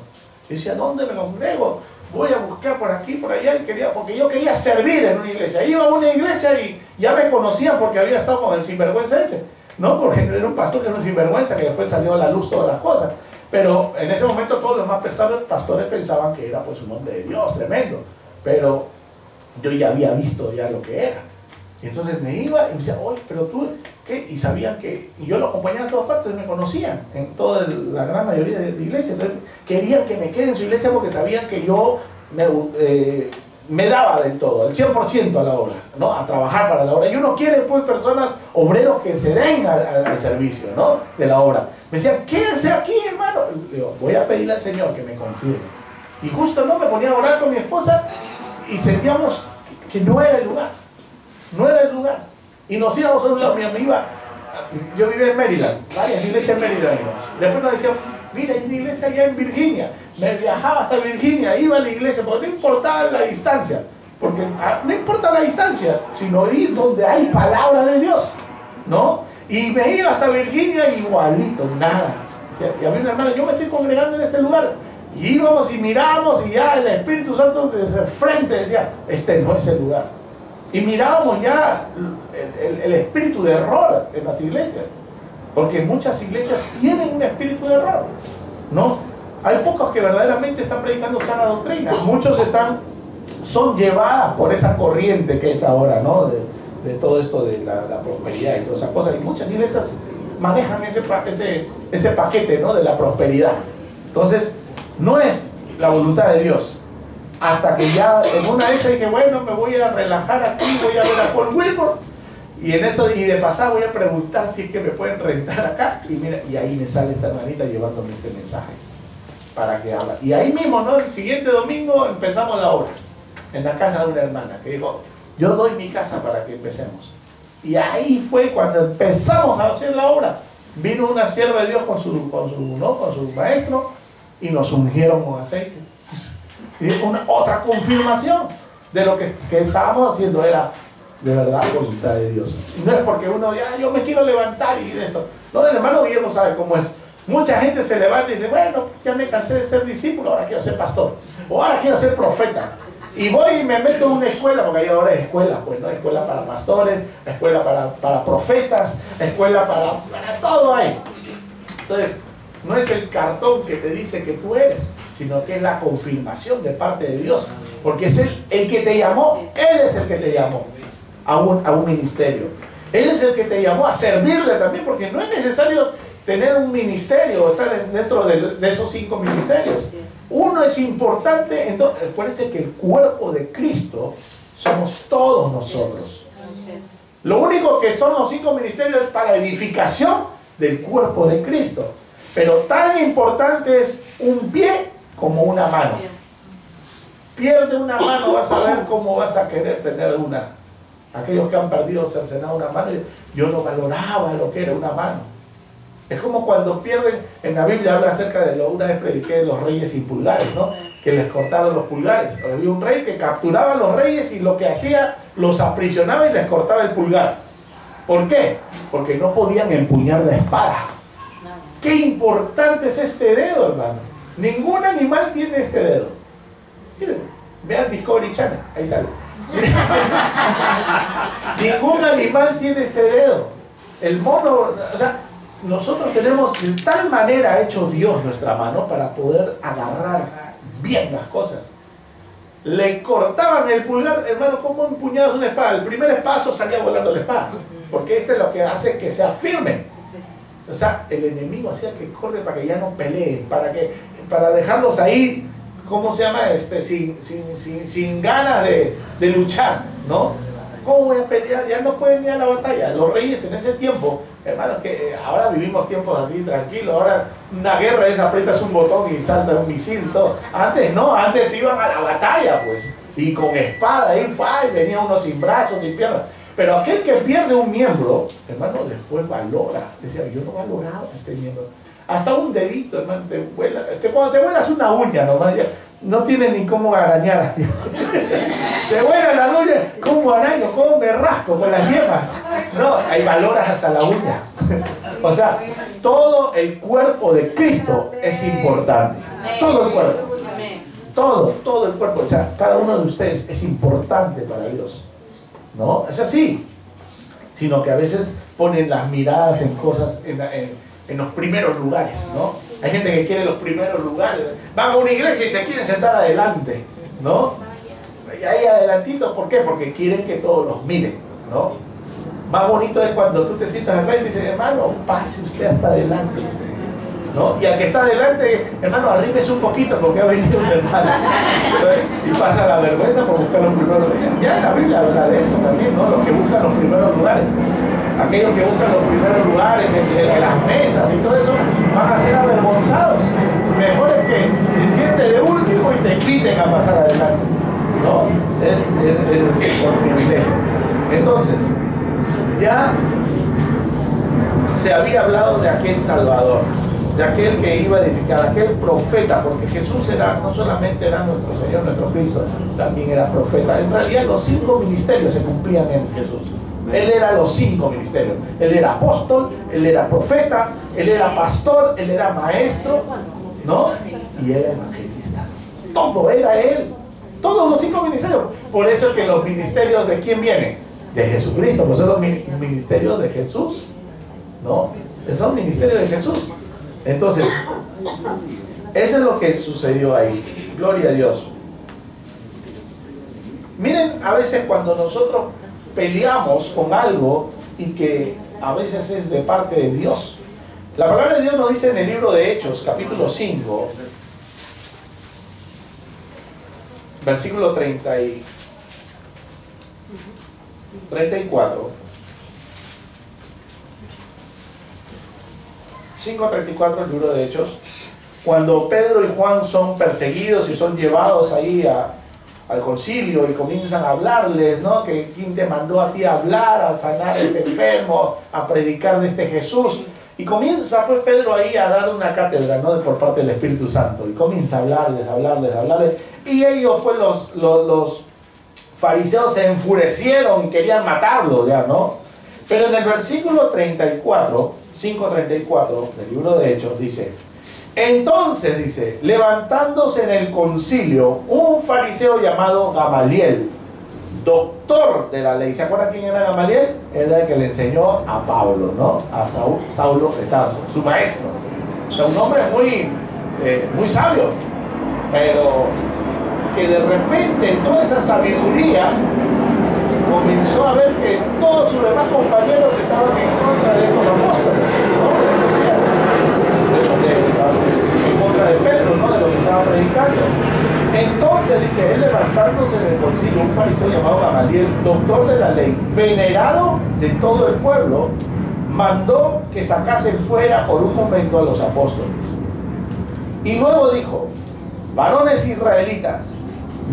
Yo decía, ¿dónde me congrego? Voy a buscar por aquí, por allá, porque yo quería servir en una iglesia. Iba a una iglesia y ya me conocían porque había estado con el sinvergüenza ese, ¿no? Porque era un pastor que era un sinvergüenza, que después salió a la luz todas las cosas. Pero en ese momento todos los demás pastores pensaban que era pues un hombre de Dios, tremendo. Pero yo ya había visto ya lo que era. Y entonces me iba y me decía, oye, pero tú, ¿qué? Y sabían que, y yo lo acompañaba a todas partes y me conocían en toda la gran mayoría de iglesias. Entonces querían que me quede en su iglesia porque sabían que yo me daba del todo, el 100% a la obra, ¿no? A trabajar para la obra. Y uno quiere pues personas, obreros que se den al servicio, ¿no? De la obra. Me decían, quédense aquí, hermano. Y digo, voy a pedirle al Señor que me confirme. Y justo no me ponía a orar con mi esposa y sentíamos que no era el lugar. No era el lugar. Y nos íbamos a un lado, yo vivía en Maryland, varias iglesias en Maryland. Después nos decían, mira, hay una iglesia allá en Virginia. Me viajaba hasta Virginia, iba a la iglesia, porque no importaba la distancia. Porque no importa la distancia, sino ir donde hay palabra de Dios, ¿no? Y me iba hasta Virginia igualito, nada. Y había una hermana, yo me estoy congregando en este lugar. Y íbamos y mirábamos y ya el Espíritu Santo desde el frente decía, este no es el lugar. Y mirábamos ya el espíritu de error en las iglesias. Porque muchas iglesias tienen un espíritu de error, ¿no? Hay pocos que verdaderamente están predicando sana doctrina. Muchos son llevadas por esa corriente que es ahora, ¿no? De todo esto de la prosperidad y todas esas cosas. Y muchas iglesias manejan ese paquete, ¿no? De la prosperidad. Entonces, no es la voluntad de Dios. Hasta que ya en una de esas dije, bueno, me voy a relajar aquí, voy a ver a Paul Wilbur. Y en eso, y de pasada voy a preguntar si es que me pueden rentar acá. Y mira, y ahí me sale esta hermanita llevándome este mensaje. Para que habla. Y ahí mismo, ¿no? El siguiente domingo empezamos la obra. En la casa de una hermana. Que dijo, yo doy mi casa para que empecemos. Y ahí fue cuando empezamos a hacer la obra. Vino una sierva de Dios con su maestro. Y nos ungieron con aceite. Y otra confirmación de lo que estábamos haciendo era de verdad voluntad de Dios. No es porque uno ya yo me quiero levantar y esto. No, el hermano Guillermo sabe cómo es. Mucha gente se levanta y dice, bueno, ya me cansé de ser discípulo, ahora quiero ser pastor. O ahora quiero ser profeta. Y voy y me meto en una escuela, porque ahí ahora es escuela, pues, ¿no? Escuela para pastores, escuela para profetas, escuela para todo hay. Entonces, no es el cartón que te dice que tú eres, sino que es la confirmación de parte de Dios. Porque es el que te llamó, Él es el que te llamó a un ministerio. Él es el que te llamó a servirle también, porque no es necesario tener un ministerio o estar dentro de esos 5 ministerios. Uno es importante, entonces, acuérdense que el cuerpo de Cristo somos todos nosotros. Lo único que son los 5 ministerios es para edificación del cuerpo de Cristo. Pero tan importante es un pie como una mano. Pierde una mano, vas a ver cómo vas a querer tener una. Aquellos que han perdido, cercenado una mano, yo no valoraba lo que era una mano. Es como cuando pierden, en la Biblia habla acerca de una vez prediqué de los reyes sin pulgares, ¿no? Que les cortaron los pulgares. Había un rey que capturaba a los reyes y lo que hacía, los aprisionaba y les cortaba el pulgar. ¿Por qué? Porque no podían empuñar la espada. Qué importante es este dedo, hermano. Ningún animal tiene este dedo. Miren, vean Discovery Channel, ahí sale. Ningún animal tiene este dedo. El mono, o sea, nosotros tenemos de tal manera hecho Dios nuestra mano para poder agarrar bien las cosas. Le cortaban el pulgar, hermano, ¿cómo empuñabas una espada? El primer espazo salía volando la espada, porque este es lo que hace que sea firme. O sea, el enemigo hacía que corre para que ya no peleen, para dejarlos ahí, ¿cómo se llama? Sin ganas de luchar, ¿no? ¿Cómo voy a pelear? Ya no pueden ir a la batalla. Los reyes en ese tiempo, hermanos, que ahora vivimos tiempos así tranquilos, ahora una guerra es aprietas un botón y salta un misil, todo. Antes no, antes iban a la batalla, pues, y con espada, ahí venía uno sin brazos ni piernas. Pero aquel que pierde un miembro, hermano, después valora. Decía, yo no valoraba este miembro. Hasta un dedito, hermano, cuando te vuelas una uña nomás, ya no tienes ni cómo arañar. Te vuelas la uña, ¿cómo araño? ¿Cómo me rasco con las yemas? No, ahí valoras hasta la uña. O sea, todo el cuerpo de Cristo es importante. Todo el cuerpo. Todo el cuerpo. O sea, cada uno de ustedes es importante para Dios. No, es así, sino que a veces ponen las miradas en cosas, en los primeros lugares, ¿no? Hay gente que quiere los primeros lugares, van a una iglesia y se quieren sentar adelante, ¿no? Y ahí adelantito, ¿por qué? Porque quieren que todos los miren, ¿no? Más bonito es cuando tú te sientas al frente y dices, hermano, pase usted hasta adelante, ¿no? Y al que está adelante, hermano, arrímese un poquito porque ha venido un hermano. Y pasa la vergüenza por buscar los primeros lugares. Ya la Biblia habla de eso también, ¿no? Los que buscan los primeros lugares. Aquellos que buscan los primeros lugares en las mesas y todo eso van a ser avergonzados. Mejor es que te sientes de último y te quiten a pasar adelante, ¿no? Es por privilegio. Entonces, ya se había hablado de aquel Salvador, de aquel que iba a edificar, aquel profeta, porque Jesús no solamente era nuestro Señor, nuestro Cristo, también era profeta. En realidad los 5 ministerios se cumplían en Jesús. Él era los 5 ministerios. Él era apóstol, él era profeta, él era pastor, él era maestro, ¿no? Y era evangelista. todo era Él. Todos los 5 ministerios. Por eso es que los ministerios, ¿de quién vienen? De Jesucristo. Pues son los ministerios de Jesús, ¿no? Son ministerios de Jesús. Entonces, eso es lo que sucedió ahí. Gloria a Dios. Miren, a veces cuando nosotros peleamos con algo y que a veces es de parte de Dios. La palabra de Dios nos dice en el libro de Hechos, capítulo 5, versículo 34. 5:34, el libro de Hechos. Cuando Pedro y Juan son perseguidos y son llevados ahí al concilio y comienzan a hablarles, ¿no? Que quién te mandó a ti a hablar, a sanar a este enfermo, a predicar de este Jesús. Y comienza pues Pedro ahí a dar una cátedra, ¿no? Por parte del Espíritu Santo. Y comienza a hablarles. Y ellos pues los fariseos se enfurecieron y querían matarlo ya, ¿no? Pero en el versículo 34, 5:34 del libro de Hechos dice: entonces, dice, levantándose en el concilio un fariseo llamado Gamaliel, doctor de la ley. ¿Se acuerdan quién era Gamaliel? Era el que le enseñó a Pablo, ¿no? A Saulo de Tarso, su maestro. O sea, un hombre muy sabio, pero que de repente toda esa sabiduría comenzó a ver que todos sus demás compañeros estaban en contra de estos apóstoles, ¿no? De estos siervos, en contra de Pedro, ¿no? De lo que estaba predicando. Entonces dice, él levantándose en el concilio, un fariseo llamado Gamaliel, doctor de la ley, venerado de todo el pueblo, mandó que sacasen fuera por un momento a los apóstoles. Y luego dijo: varones israelitas,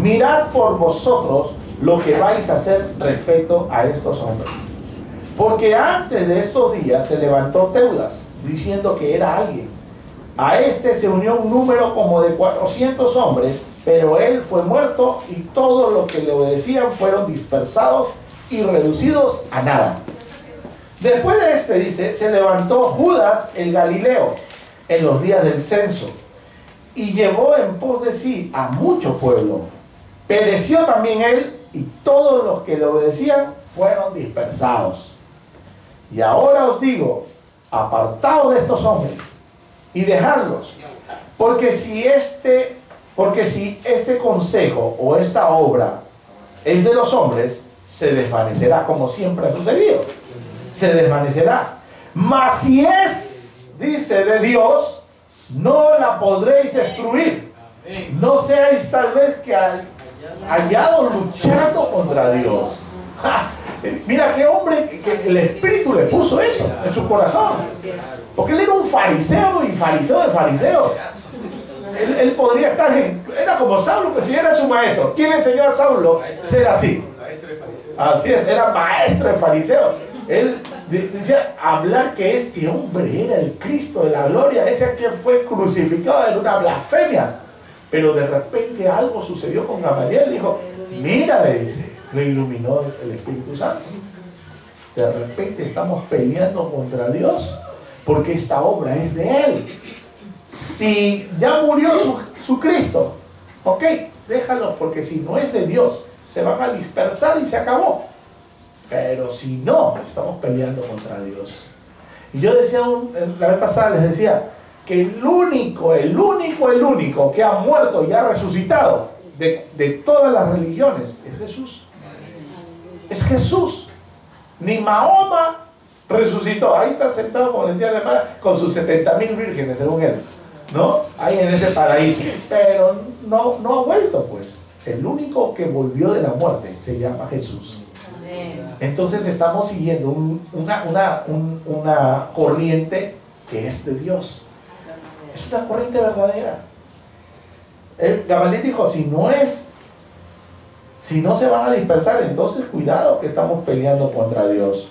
mirad por vosotros lo que vais a hacer respecto a estos hombres. Porque antes de estos días se levantó Teudas, diciendo que era alguien. A este se unió un número como de 400 hombres, pero él fue muerto y todos los que le obedecían fueron dispersados y reducidos a nada. Después de este, dice, se levantó Judas el Galileo en los días del censo y llevó en pos de sí a mucho pueblo. Pereció también él y todos los que le obedecían fueron dispersados. Y ahora os digo, apartaos de estos hombres y dejadlos, porque si este consejo o esta obra es de los hombres, se desvanecerá, como siempre ha sucedido. Se desvanecerá. Mas si es, dice, de Dios, no la podréis destruir. No seáis tal vez que hallados luchando contra Dios. ¡Ja! Mira qué hombre, que el Espíritu le puso eso en su corazón. Porque él era un fariseo y fariseo de fariseos. Él podría estar era como Saulo, pero si era su maestro. ¿Quién le enseñó a Saulo ser así? Así es, era maestro de fariseos. Él decía hablar que este hombre era el Cristo de la gloria, ese que fue crucificado, era una blasfemia. Pero de repente algo sucedió con Gamaliel. Dijo: mira, le dice, lo iluminó el Espíritu Santo. De repente estamos peleando contra Dios porque esta obra es de Él. Si ya murió su Cristo, ok, déjalo, porque si no es de Dios, se van a dispersar y se acabó. Pero si no, estamos peleando contra Dios. Y yo decía, la vez pasada les decía, que el único que ha muerto y ha resucitado de todas las religiones es Jesús. Es Jesús. Ni Mahoma resucitó. Ahí está sentado, como decía la hermana, con sus 70.000 vírgenes, según él, ¿no? Ahí en ese paraíso. Pero no ha vuelto, pues. El único que volvió de la muerte se llama Jesús. Entonces estamos siguiendo una corriente que es de Dios. Es una corriente verdadera. Gamaliel dijo, si no se van a dispersar, entonces cuidado que estamos peleando contra Dios.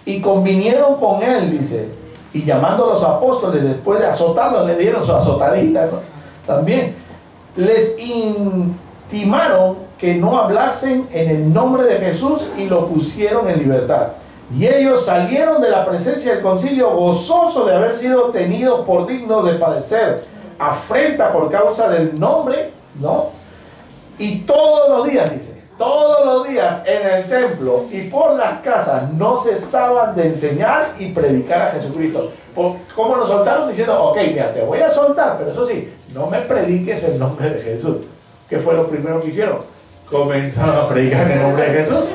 Y convinieron con él, dice, y llamando a los apóstoles, después de azotarlos, le dieron su azotadita, ¿no? También les intimaron que no hablasen en el nombre de Jesús y lo pusieron en libertad. Y ellos salieron de la presencia del concilio gozosos de haber sido tenidos por dignos de padecer afrenta por causa del nombre, ¿no? Y todos los días, dice, todos los días en el templo y por las casas no cesaban de enseñar y predicar a Jesucristo. ¿Cómo nos soltaron? Diciendo, ok, mira, te voy a soltar, pero eso sí, no me prediques el nombre de Jesús. ¿Qué fue lo primero que hicieron? Comenzaron a predicar en el nombre de Jesús.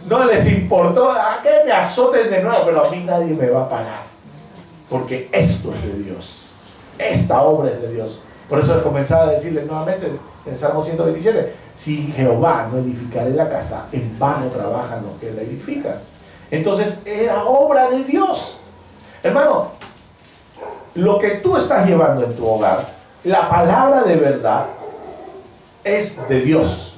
No les importó, a que me azoten de nuevo, pero a mí nadie me va a parar. Porque esto es de Dios. Esta obra es de Dios. Por eso comenzaba a decirles nuevamente en el Salmo 127, si Jehová no edificaré la casa, en vano trabajan los que la edifican. Entonces era obra de Dios. Hermano, lo que tú estás llevando en tu hogar, la palabra de verdad, es de Dios.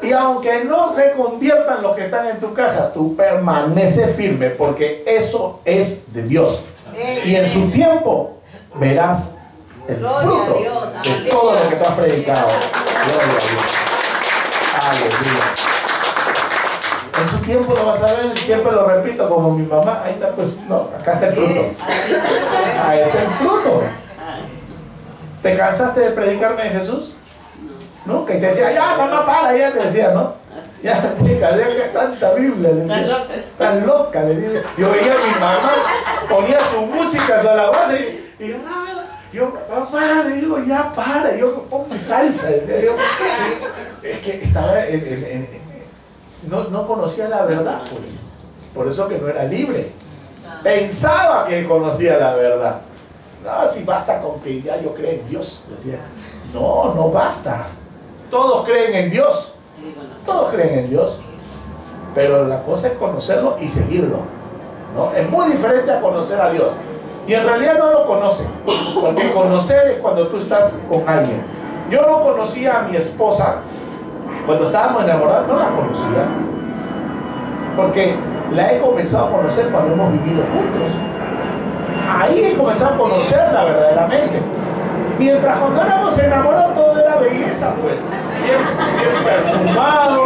Y aunque no se conviertan los que están en tu casa, tú permanece firme porque eso es de Dios. Y en su tiempo verás el fruto de todo lo que tú has predicado. Gloria a Dios. Aleluya. En su tiempo lo vas a ver, siempre lo repito como mi mamá. Ahí está, pues, no, acá está el fruto. Ahí está el fruto. ¿Te cansaste de predicarme de Jesús? ¿No? Que te decía, ya, mamá, para, ya te decía, ¿no? Ya, explica, ya que tanta Biblia, le decía, tan loca, le decía. Yo veía a mi mamá, ponía su música, su alabanza, y yo, mamá, le digo, ya para, yo pongo mi salsa, decía yo. Es que estaba no conocía la verdad, pues. Por eso que no era libre. Pensaba que conocía la verdad. No, si basta con que ya yo creo en Dios, decía. No, no basta. Todos creen en Dios. Todos creen en Dios. Pero la cosa es conocerlo y seguirlo, ¿no? Es muy diferente a conocer a Dios. Y en realidad no lo conocen. Porque conocer es cuando tú estás con alguien. Yo no conocía a mi esposa. Cuando estábamos enamorados, no la conocía. Porque la he comenzado a conocer cuando hemos vivido juntos. Ahí he comenzado a conocerla verdaderamente. Mientras cuando éramos enamorados todo era belleza, pues. Bien perfumado,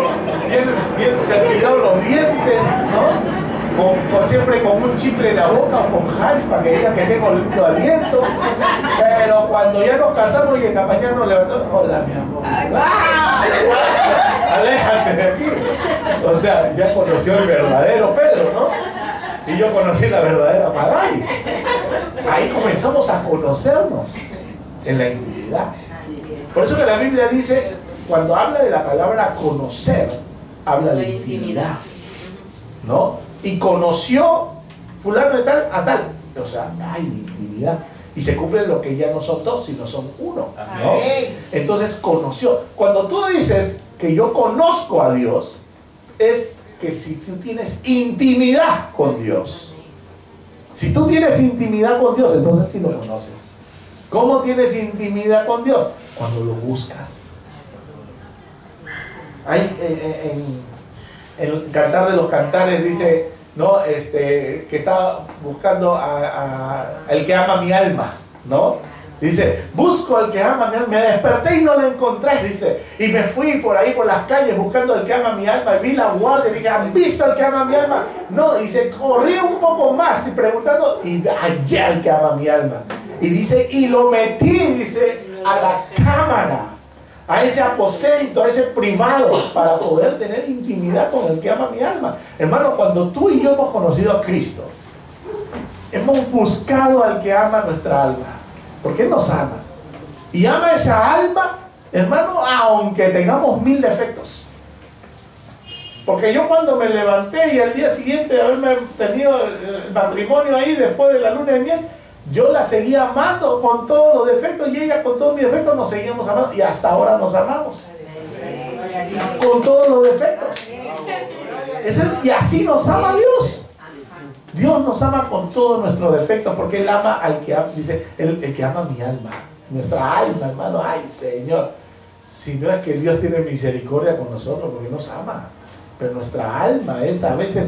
bien cepillado los dientes, ¿no? Siempre con un chicle en la boca o con gel para que diga que tengo lindo aliento. Pero cuando ya nos casamos y en la mañana nos levantamos, hola mi amor. Aléjate de aquí. O sea, ya conoció el verdadero Pedro, ¿no? Y yo conocí la verdadera Magali. Ahí comenzamos a conocernos en la intimidad. Por eso que la Biblia dice, cuando habla de la palabra conocer, habla de intimidad, ¿no? Y conoció fulano de tal a tal. O sea, hay intimidad. Y se cumple lo que ya no son dos, sino son uno, ¿no? Entonces conoció. Cuando tú dices que yo conozco a Dios, es que si tú tienes intimidad con Dios. Si tú tienes intimidad con Dios, entonces sí lo conoces. ¿Cómo tienes intimidad con Dios? Cuando lo buscas. Hay en el Cantar de los Cantares dice, ¿no? Que está buscando al que ama mi alma, ¿no? Dice, busco al que ama mi alma, me desperté y no lo encontré, dice, y me fui por ahí por las calles buscando al que ama mi alma, y vi la guardia y dije, ¿han visto al que ama mi alma? No, dice, corrí un poco más y preguntando, y hallé al que ama mi alma. Y dice, y lo metí, dice, a la cámara, a ese aposento, a ese privado, para poder tener intimidad con el que ama mi alma. Hermano, cuando tú y yo hemos conocido a Cristo, hemos buscado al que ama nuestra alma, porque Él nos ama. Y ama esa alma, hermano, aunque tengamos 1000 defectos. Porque yo cuando me levanté y al día siguiente de haberme tenido el matrimonio ahí, después de la luna de miel, yo la seguía amando con todos los defectos y ella con todos mis defectos nos seguíamos amando y hasta ahora nos amamos con todos los defectos. Y así nos ama Dios. Dios nos ama con todos nuestros defectos porque Él ama al que ama, dice, el que ama mi alma, nuestra alma, hermano. Ay, Señor, si no es que Dios tiene misericordia con nosotros porque nos ama. Pero nuestra alma es, a veces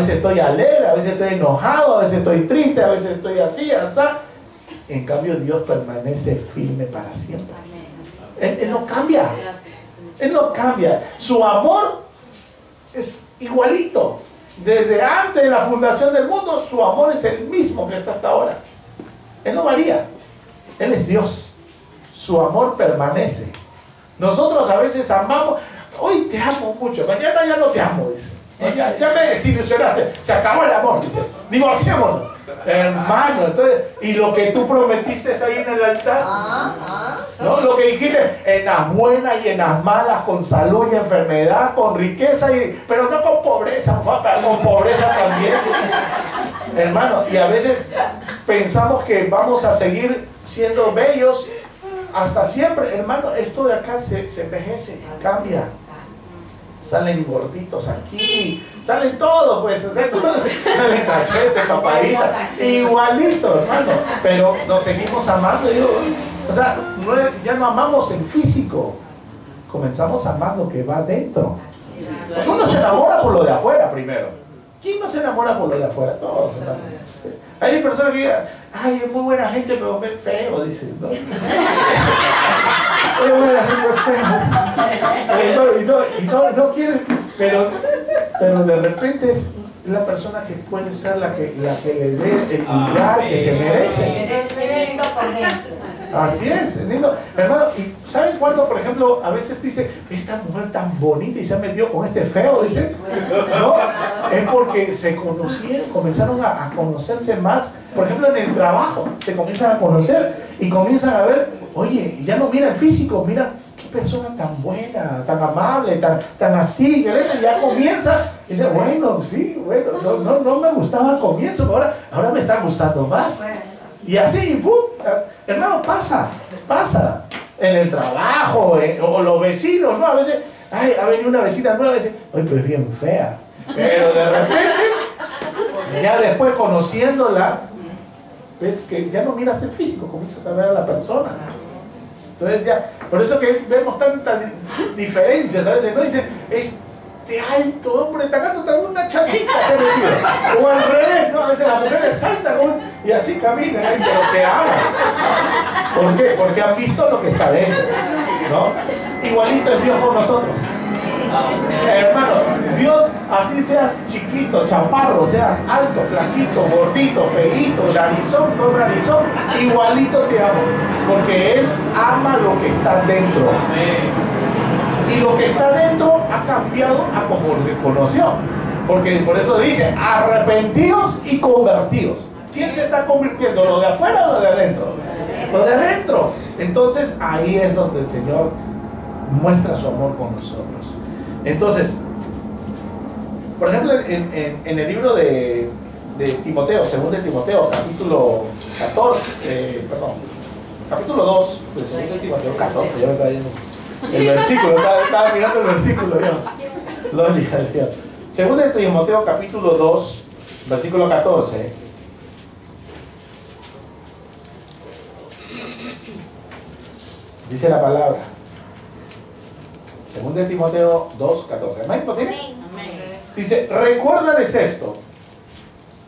estoy alegre, a veces estoy enojado, a veces estoy triste, a veces estoy así. En cambio Dios permanece firme para siempre. Él no cambia. Él no cambia. Su amor es igualito. Desde antes de la fundación del mundo, su amor es el mismo que está hasta ahora. Él no varía. Él es Dios. Su amor permanece. Nosotros a veces amamos, hoy te amo mucho, mañana ya no te amo, dice. Ya me desilusionaste, se acabó el amor, dice. Divorciémonos. Hermano, entonces, y lo que tú prometiste ahí en el altar, ¿no? Lo que dijiste, en las buenas y en las malas, con salud y enfermedad, con riqueza, pero no con pobreza, con pobreza también. Hermano, y a veces pensamos que vamos a seguir siendo bellos hasta siempre. Hermano, esto de acá se envejece, cambia. Salen gorditos aquí, salen todos, pues, o sea, salen cachetes, papaditas, igualito, hermano, pero nos seguimos amando, digo, o sea, ya no amamos en físico, comenzamos a amar lo que va dentro. Uno se enamora por lo de afuera primero. ¿Quién no se enamora por lo de afuera? Todos, hermano. Hay personas que digan, ay, es muy buena gente, pero es feo, dice, ¿no? Es buena gente, es feo. No quiere, pero de repente es la persona que puede ser la que le dé el lugar que se merece. Así es, lindo. Hermano, ¿y saben cuándo, por ejemplo, a veces dice, esta mujer tan bonita y se ha metido con este feo, dice? No, es porque se conocieron, comenzaron a conocerse más. Por ejemplo, en el trabajo, se comienzan a conocer y comienzan a ver, oye, ya no mira el físico, mira qué persona tan buena, tan amable, tan así, que ya comienza, y dice, bueno, sí, bueno, no me gustaba al comienzo, pero ahora me está gustando más. Y así, ¡pum! Hermano, pasa en el trabajo, o los vecinos, ¿no? A veces, ay, ha venido una vecina nueva y dice, oye, pero es bien fea. Pero de repente, ya después conociéndola, ves que ya no miras el físico, comienzas a ver a la persona. Entonces ya, por eso que vemos tantas diferencias, a veces, ¿no? Dicen, este alto hombre está acá, está una chaquita, o al revés, ¿no? A veces las mujeres saltan y así caminan, pero se aman. ¿Por qué? Porque han visto lo que está dentro, ¿no? Igualito es Dios con nosotros. Hermano, Dios, así seas chiquito, chaparro, seas alto, flaquito, gordito, feíto, narizón, no narizón, igualito te amo, porque Él ama lo que está dentro. Y lo que está dentro ha cambiado a como le conoció, porque por eso dice, arrepentidos y convertidos. ¿Quién se está convirtiendo? ¿Lo de afuera o lo de adentro? Lo de adentro. Entonces ahí es donde el Señor muestra su amor con nosotros. Entonces, por ejemplo, en el libro de Timoteo, 2 de Timoteo, capítulo 14, capítulo 2, de 2 de Timoteo 14, ya me está yendo el versículo, estaba mirando el versículo yo. Gloria a Dios. 2 de Timoteo, capítulo 2, versículo 14. Dice la palabra. 2 de Timoteo 2, 14. ¿Amén? ¿Lo tiene? Dice, recuérdales esto,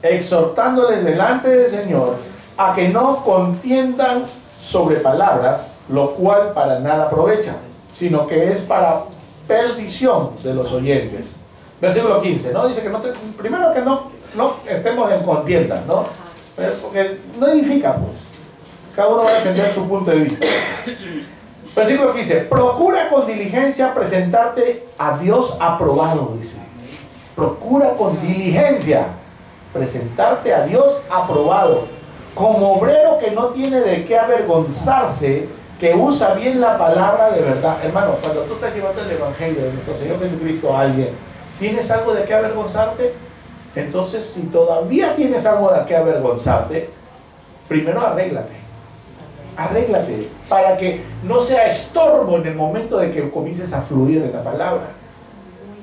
exhortándoles delante del Señor a que no contiendan sobre palabras, lo cual para nada aprovecha, sino que es para perdición de los oyentes. Versículo 15, ¿no? Dice que primero que no estemos en contiendas, ¿no? Porque no edifica, pues. Cada uno va a defender su punto de vista. Versículo 15, procura con diligencia presentarte a Dios aprobado, dice. Procura con diligencia presentarte a Dios aprobado, como obrero que no tiene de qué avergonzarse, que usa bien la palabra de verdad. Hermano, cuando tú estás llevando el Evangelio de nuestro Señor Jesucristo a alguien, ¿tienes algo de qué avergonzarte? Entonces, si todavía tienes algo de qué avergonzarte, primero arréglate para que no sea estorbo en el momento de que comiences a fluir en la palabra.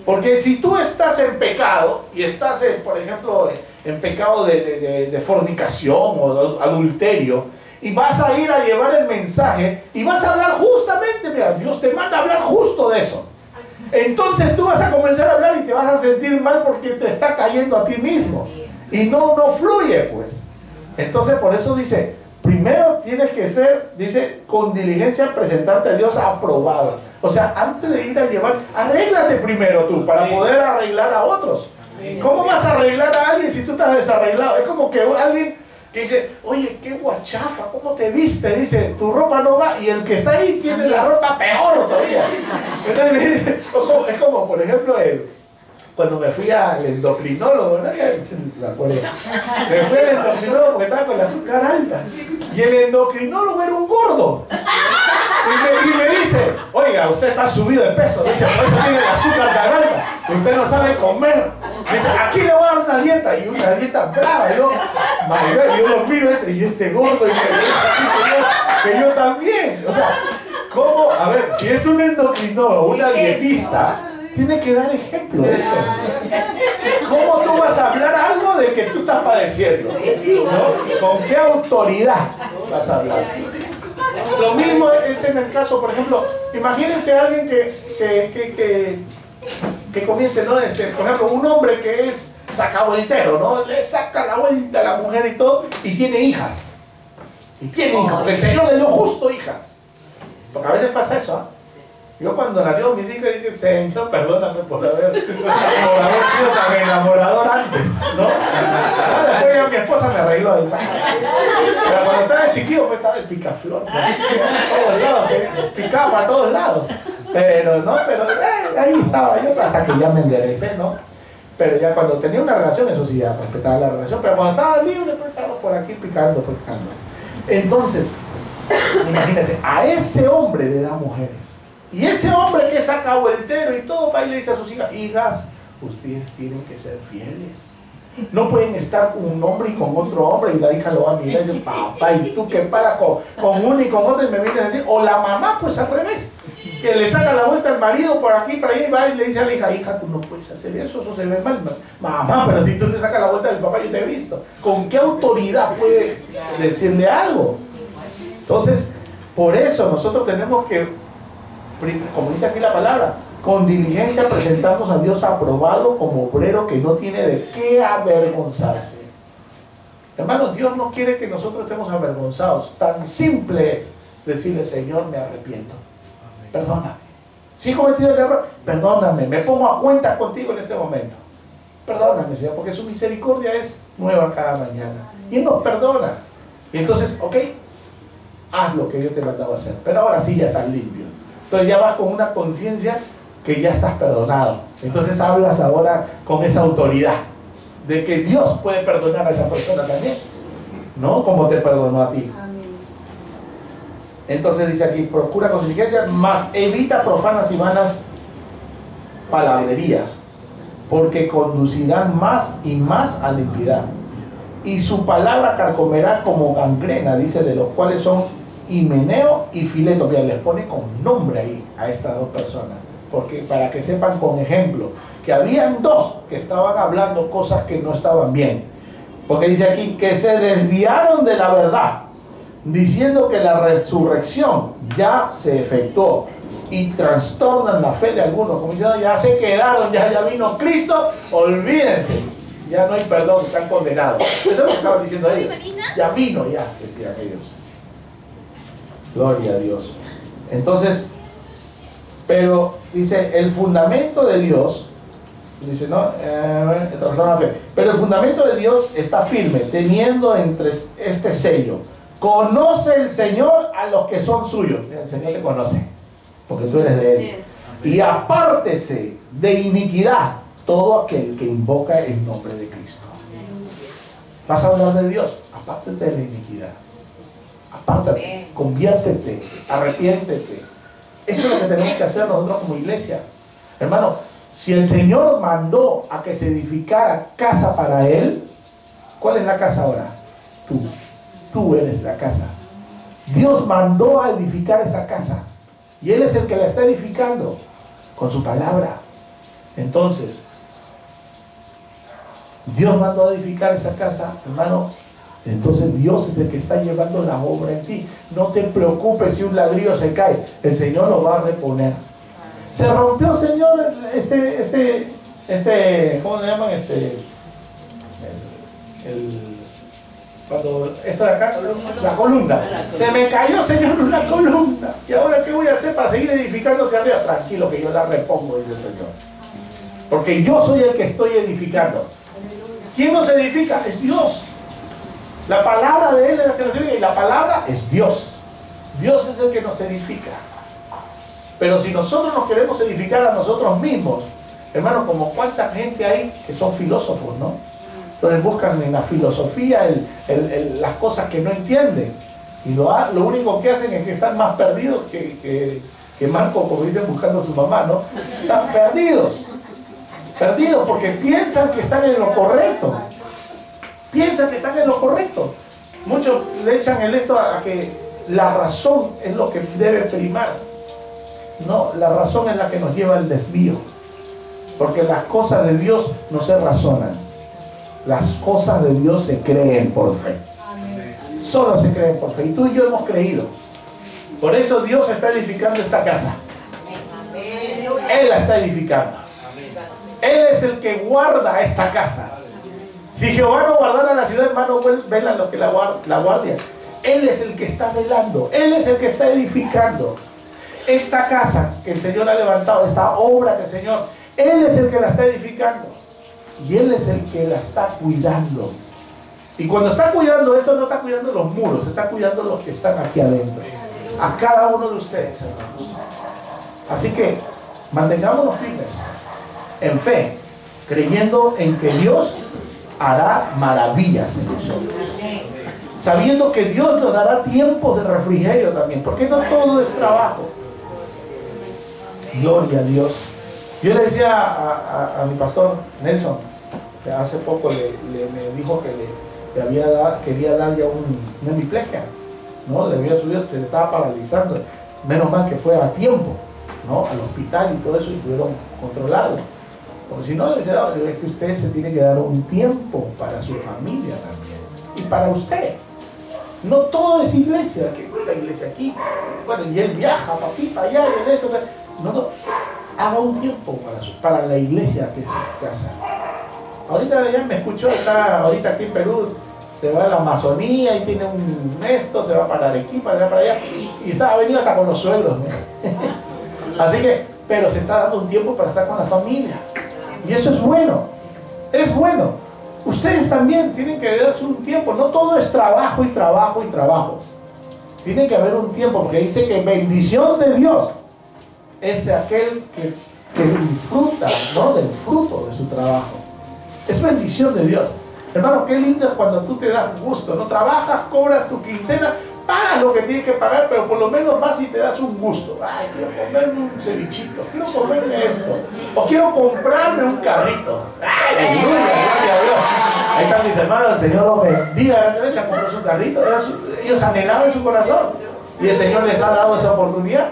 Porque si tú estás en pecado y estás, por ejemplo, en pecado de fornicación o de adulterio, y vas a ir a llevar el mensaje y vas a hablar justamente, mira, Dios te manda a hablar justo de eso. Entonces tú vas a comenzar a hablar y te vas a sentir mal porque te está cayendo a ti mismo y no fluye, pues. Entonces por eso dice, primero tienes que ser, dice, con diligencia presentarte a Dios aprobado. O sea, antes de ir a llevar, arréglate primero tú para poder arreglar a otros. ¿Cómo vas a arreglar a alguien si tú estás desarreglado? Es como que alguien que dice, oye, qué guachafa, ¿cómo te viste? Dice, tu ropa no va, y el que está ahí tiene la ropa peor todavía. Entonces, es como, por ejemplo, cuando me fui al endocrinólogo, ¿no? Me fui al endocrinólogo porque estaba con el azúcar alta. Y el endocrinólogo era un gordo. Y me dice, oiga, usted está subido de peso. Dice, por eso tiene el azúcar tan alta. Usted no sabe comer. Dice, aquí le voy a dar una dieta. Y una dieta brava. Y yo lo miro y este gordo. Y me dice así que yo también. O sea, ¿cómo? A ver, si es un endocrinólogo, una dietista, tiene que dar ejemplo de eso. ¿Cómo tú vas a hablar algo de que tú estás padeciendo? ¿No? ¿Con qué autoridad vas a hablar? Lo mismo es en el caso, por ejemplo, imagínense a alguien que comience, ¿no? Por ejemplo, un hombre que es sacavueltero, ¿no? Le saca la vuelta a la mujer y todo, y tiene hijas. Y tiene hijas, porque el Señor le dio justo hijas. Porque a veces pasa eso, ¿ah? Yo cuando nacieron mis hijas dije, Señor, perdóname por haber sido tan enamorador antes, ¿no? Después ya mi esposa me arregló. Pero cuando estaba chiquillo, pues estaba el picaflor, ¿no? Todos lados, picaba para todos lados. Pero ahí estaba yo hasta que ya me enderecé, ¿no? Pero ya cuando tenía una relación, eso sí, ya respetaba la relación. Pero cuando estaba libre, pues estaba por aquí picando. Entonces, imagínense, a ese hombre le da mujeres. Y ese hombre que es sacavueltero y todo, va y le dice a sus hijas, hijas, ustedes tienen que ser fieles. No pueden estar con un hombre y con otro hombre, y la hija lo va a mirar y dice, papá, ¿y tú qué paras con uno y con otro? Y me vienes a decir, o la mamá, pues al revés, que le saca la vuelta al marido por aquí, por ahí, va y le dice a la hija, hija, tú no puedes hacer eso, eso se ve mal. Mamá, pero si tú te sacas la vuelta del papá, yo te he visto. ¿Con qué autoridad puede decirle algo? Entonces, por eso nosotros tenemos que, como dice aquí la palabra, con diligencia presentamos a Dios aprobado como obrero que no tiene de qué avergonzarse. Hermanos, Dios no quiere que nosotros estemos avergonzados. Tan simple es decirle, Señor, me arrepiento. Perdóname. Si he cometido el error, perdóname. Me pongo a cuentas contigo en este momento. Perdóname, Señor, porque su misericordia es nueva cada mañana. Y Él nos perdona. Y entonces, ok, haz lo que yo te he mandado a hacer. Pero ahora sí ya estás limpio. Entonces ya vas con una conciencia que ya estás perdonado. Entonces hablas ahora con esa autoridad de que Dios puede perdonar a esa persona también, ¿no? Como te perdonó a ti. Entonces dice aquí, procura con diligencia, mas evita profanas y vanas palabrerías, porque conducirán más y más a la impiedad. Y su palabra carcomerá como gangrena, dice, de los cuales son Himeneo y Fileto. Bien, les pone con nombre ahí a estas dos personas, porque para que sepan con ejemplo que habían dos que estaban hablando cosas que no estaban bien, porque dice aquí que se desviaron de la verdad, diciendo que la resurrección ya se efectuó, y trastornan la fe de algunos, como diciendo, ya se quedaron, ya vino Cristo, olvídense, ya no hay perdón, están condenados. Eso es lo que estaban diciendo ellos. Ya vino, ya, decían ellos. Gloria a Dios. Entonces, pero dice, el fundamento de Dios, dice, no, pero el fundamento de Dios está firme, teniendo entre este sello. Conoce el Señor a los que son suyos. El Señor te conoce, porque tú eres de Él. Y apártese de iniquidad todo aquel que invoca el nombre de Cristo. Vas a hablar de Dios, apártate de la iniquidad. Apártate, conviértete, arrepiéntete. Eso es lo que tenemos que hacer nosotros como iglesia. Hermano, si el Señor mandó a que se edificara casa para Él, ¿cuál es la casa ahora? Tú eres la casa. Dios mandó a edificar esa casa y Él es el que la está edificando con su palabra. Entonces, Dios mandó a edificar esa casa, hermano. Entonces Dios es el que está llevando la obra en ti. No te preocupes si un ladrillo se cae, el Señor lo va a reponer. Se rompió, Señor, ¿cómo le llaman? Cuando esto de acá, la columna. Se me cayó, Señor, una columna. ¿Y ahora qué voy a hacer para seguir edificando hacia arriba? Tranquilo, que yo la repongo, dice el Señor. Porque yo soy el que estoy edificando. ¿Quién nos edifica? Es Dios. La palabra de Él es la que nos edifica, y la palabra es Dios. Dios es el que nos edifica. Pero si nosotros nos queremos edificar a nosotros mismos, hermano, como cuánta gente hay que son filósofos, ¿no? Entonces buscan en la filosofía las cosas que no entienden. Y lo único que hacen es que están más perdidos que Marco, como dicen, buscando a su mamá, ¿no? Están perdidos. Perdidos porque piensan que están en lo correcto. Piensan que están en lo correcto. Muchos le echan el esto a que la razón es lo que debe primar. No, la razón es la que nos lleva al desvío. Porque las cosas de Dios no se razonan. Las cosas de Dios se creen por fe. Solo se creen por fe. Y tú y yo hemos creído. Por eso Dios está edificando esta casa. Él la está edificando. Él es el que guarda esta casa. Si Jehová no guardara la ciudad, hermano, velan lo que la guardia. Él es el que está velando. Él es el que está edificando esta casa que el Señor ha levantado, esta obra que el Señor, Él es el que la está edificando. Y Él es el que la está cuidando. Y cuando está cuidando esto, no está cuidando los muros, está cuidando los que están aquí adentro. A cada uno de ustedes, hermanos. Así que mantengámonos firmes en fe, creyendo en que Dios hará maravillas en nosotros. Sabiendo que Dios nos dará tiempos de refrigerio también, porque no todo es trabajo. Gloria a Dios. Yo le decía a mi pastor Nelson, que hace poco me dijo que quería dar ya una hemiplegia, ¿no? Le había subido, se le estaba paralizando. Menos mal que fue a tiempo, ¿no? Al hospital y todo eso, y pudieron controlarlo. Porque si no, le decía, es que usted se tiene que dar un tiempo para su familia también. Y para usted. No todo es iglesia, que la iglesia aquí, bueno, y él viaja para aquí, para allá, y esto, no, haga un tiempo para la iglesia que es su casa. Ahorita ya me escuchó, está ahorita aquí en Perú, se va a la Amazonía y tiene un esto, se va para Arequipa, se va para allá, y ha venido hasta con los suegros, ¿no? Así que, pero se está dando un tiempo para estar con la familia, y eso es bueno, es bueno. Ustedes también tienen que darse un tiempo, no todo es trabajo y trabajo y trabajo. Tiene que haber un tiempo, porque dice que bendición de Dios es aquel que disfruta, ¿no?, del fruto de su trabajo. Es bendición de Dios. Hermano, qué lindo es cuando tú te das gusto, ¿no? Trabajas, cobras tu quincena, pagas lo que tienes que pagar, pero por lo menos vas y te das un gusto. Ay, quiero comerme un cevichito, quiero comerme esto, o quiero comprarme un carrito. ¡Ay, aleluya! Gloria a Dios. Ahí están mis hermanos, el Señor los bendiga. Se compró un carrito, ellos anhelaban en su corazón, y el Señor les ha dado esa oportunidad.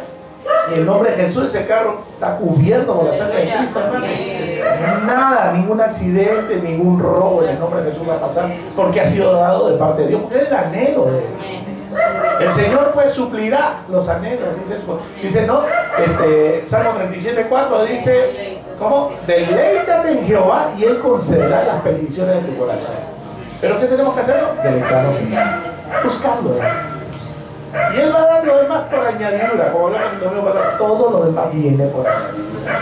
Y en nombre de Jesús, ese carro está cubierto por la sangre de Cristo, hermano. Nada, ningún accidente, ningún robo en el nombre de Jesús va a pasar, porque ha sido dado de parte de Dios, porque es el anhelo de Él. El Señor pues suplirá los anhelos, dice no, Salmo 37:4 dice, ¿cómo? Deleítate en Jehová y Él concederá las peticiones de tu corazón. ¿Pero qué tenemos que hacerlo? Deleitarnos en Él, buscarlo. Y Él va a dar lo demás por añadidura, como hablamos en el domingo pasado, todo lo demás viene por añadidura.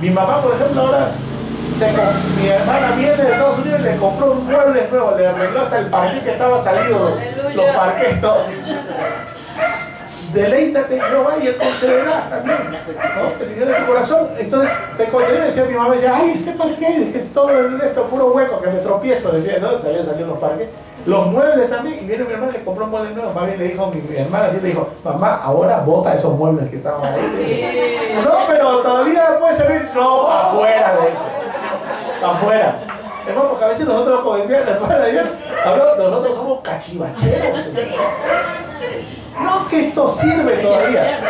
Mi mamá, por ejemplo, ahora, mi hermana viene de Estados Unidos y le compró un mueble nuevo, le arregló hasta el parqué que estaba salido, los parqués todos. Deleítate en Jehová y Él concederá también, ¿no? Peticiones de tu corazón. Entonces te concederá, decía mi mamá, decía, ay, este parqué, que es todo esto, puro hueco, que me tropiezo, decía, ¿no? Se habían salido los parqués. Los muebles también, y viene mi hermana que compró un mueble nuevo, más bien le dijo, mi hermana sí le dijo, mamá, ahora bota esos muebles que estaban ahí. Sí. No, pero todavía puede servir, no, afuera de eso, afuera. Hermano, porque a veces nosotros, como decía la hermana de ayer, nosotros somos cachivacheros. No, que esto sirve todavía.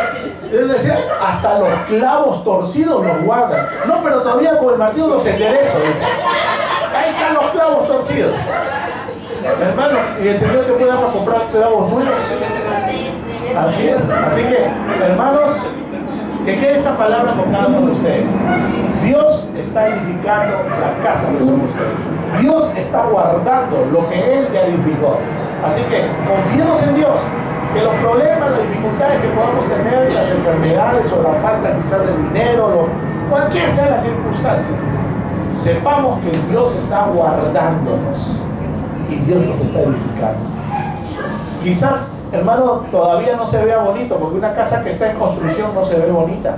Yo le decía, hasta los clavos torcidos los guardan. No, pero todavía con el martillo los enderezo. Ahí están los clavos torcidos. Hermano, y el Señor te puede dar para comprar clavos nuevos. Así es. Así que, hermanos, que quede esta palabra con cada uno de ustedes. Dios está edificando la casa que son ustedes. Dios está guardando lo que Él ya edificó. Así que confiemos en Dios. Que los problemas, las dificultades que podamos tener, las enfermedades o la falta quizás de dinero, cualquier sea la circunstancia, sepamos que Dios está guardándonos. y Dios nos está edificando. Quizás, hermano, todavía no se vea bonito, porque una casa que está en construcción no se ve bonita.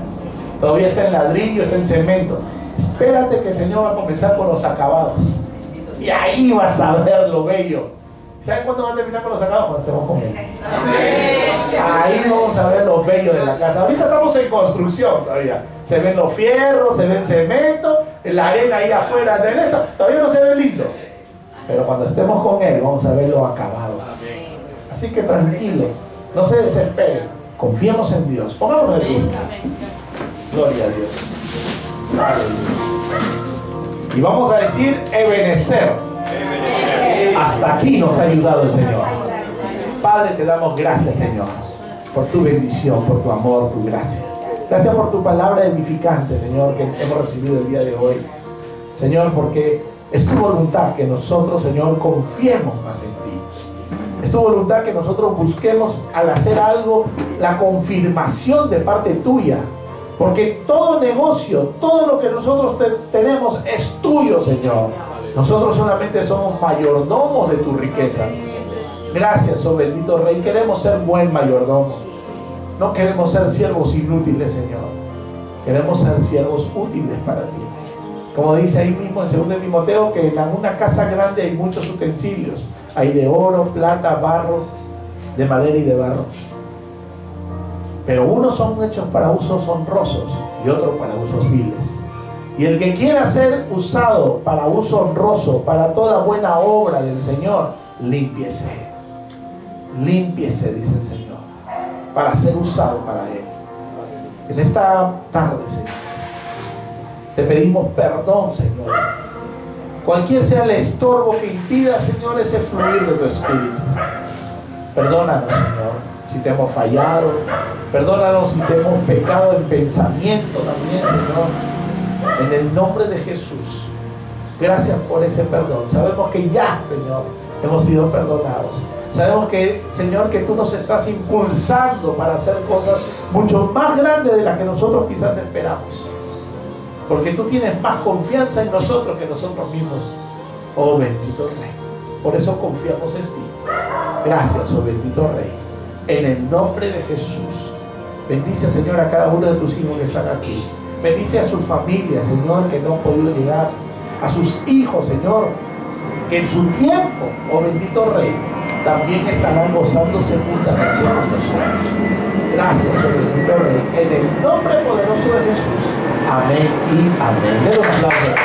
Todavía está en ladrillo, está en cemento. Espérate que el Señor va a comenzar con los acabados. Y ahí vas a ver lo bello. ¿Saben cuándo va a terminar con los acabados? Cuando estemos con Él. Ahí vamos a ver lo bello de la casa. Ahorita estamos en construcción todavía. Se ven los fierros, se ve el cemento, la arena ahí afuera del esto. Todavía no se ve lindo. Pero cuando estemos con Él vamos a ver lo acabado. Así que tranquilos, no se desesperen. Confiemos en Dios. Pongámonos de pie. Gloria a Dios. Y vamos a decir Ebenezer. Hasta aquí nos ha ayudado el Señor. Padre, te damos gracias, Señor, por tu bendición, por tu amor, tu gracia. Gracias por tu palabra edificante, Señor, que hemos recibido el día de hoy. Señor, porque es tu voluntad que nosotros, Señor, confiemos más en ti. Es tu voluntad que nosotros busquemos al hacer algo la confirmación de parte tuya. Porque todo negocio, todo lo que nosotros tenemos es tuyo, Señor. Nosotros solamente somos mayordomos de tus riquezas. Gracias, oh bendito Rey. Queremos ser buen mayordomo. No queremos ser siervos inútiles, Señor. Queremos ser siervos útiles para ti. Como dice ahí mismo en 2 Timoteo, que en una casa grande hay muchos utensilios. Hay de oro, plata, barro, de madera y de barro. Pero unos son hechos para usos honrosos y otros para usos viles. Y el que quiera ser usado para uso honroso, para toda buena obra del Señor, límpiese. Límpiese, dice el Señor, para ser usado para Él. En esta tarde, Señor, te pedimos perdón, Señor. Cualquier sea el estorbo que impida, Señor, ese fluir de tu Espíritu. Perdónanos, Señor, si te hemos fallado. Perdónanos si te hemos pecado en pensamiento también, Señor. En el nombre de Jesús, gracias por ese perdón. Sabemos que ya, Señor, hemos sido perdonados. Sabemos que, Señor, que tú nos estás impulsando para hacer cosas mucho más grandes de las que nosotros quizás esperamos. Porque tú tienes más confianza en nosotros que nosotros mismos. Oh bendito Rey. Por eso confiamos en ti. Gracias, oh bendito Rey. En el nombre de Jesús. Bendice, Señor, a cada uno de tus hijos que están aquí. Bendice a su familia, Señor, que no han podido llegar. A sus hijos, Señor, que en su tiempo, oh bendito Rey, también estarán gozándose juntamente con nosotros. Gracias, oh bendito Rey. En el nombre poderoso de Jesús. Amén y amén. Den un aplauso.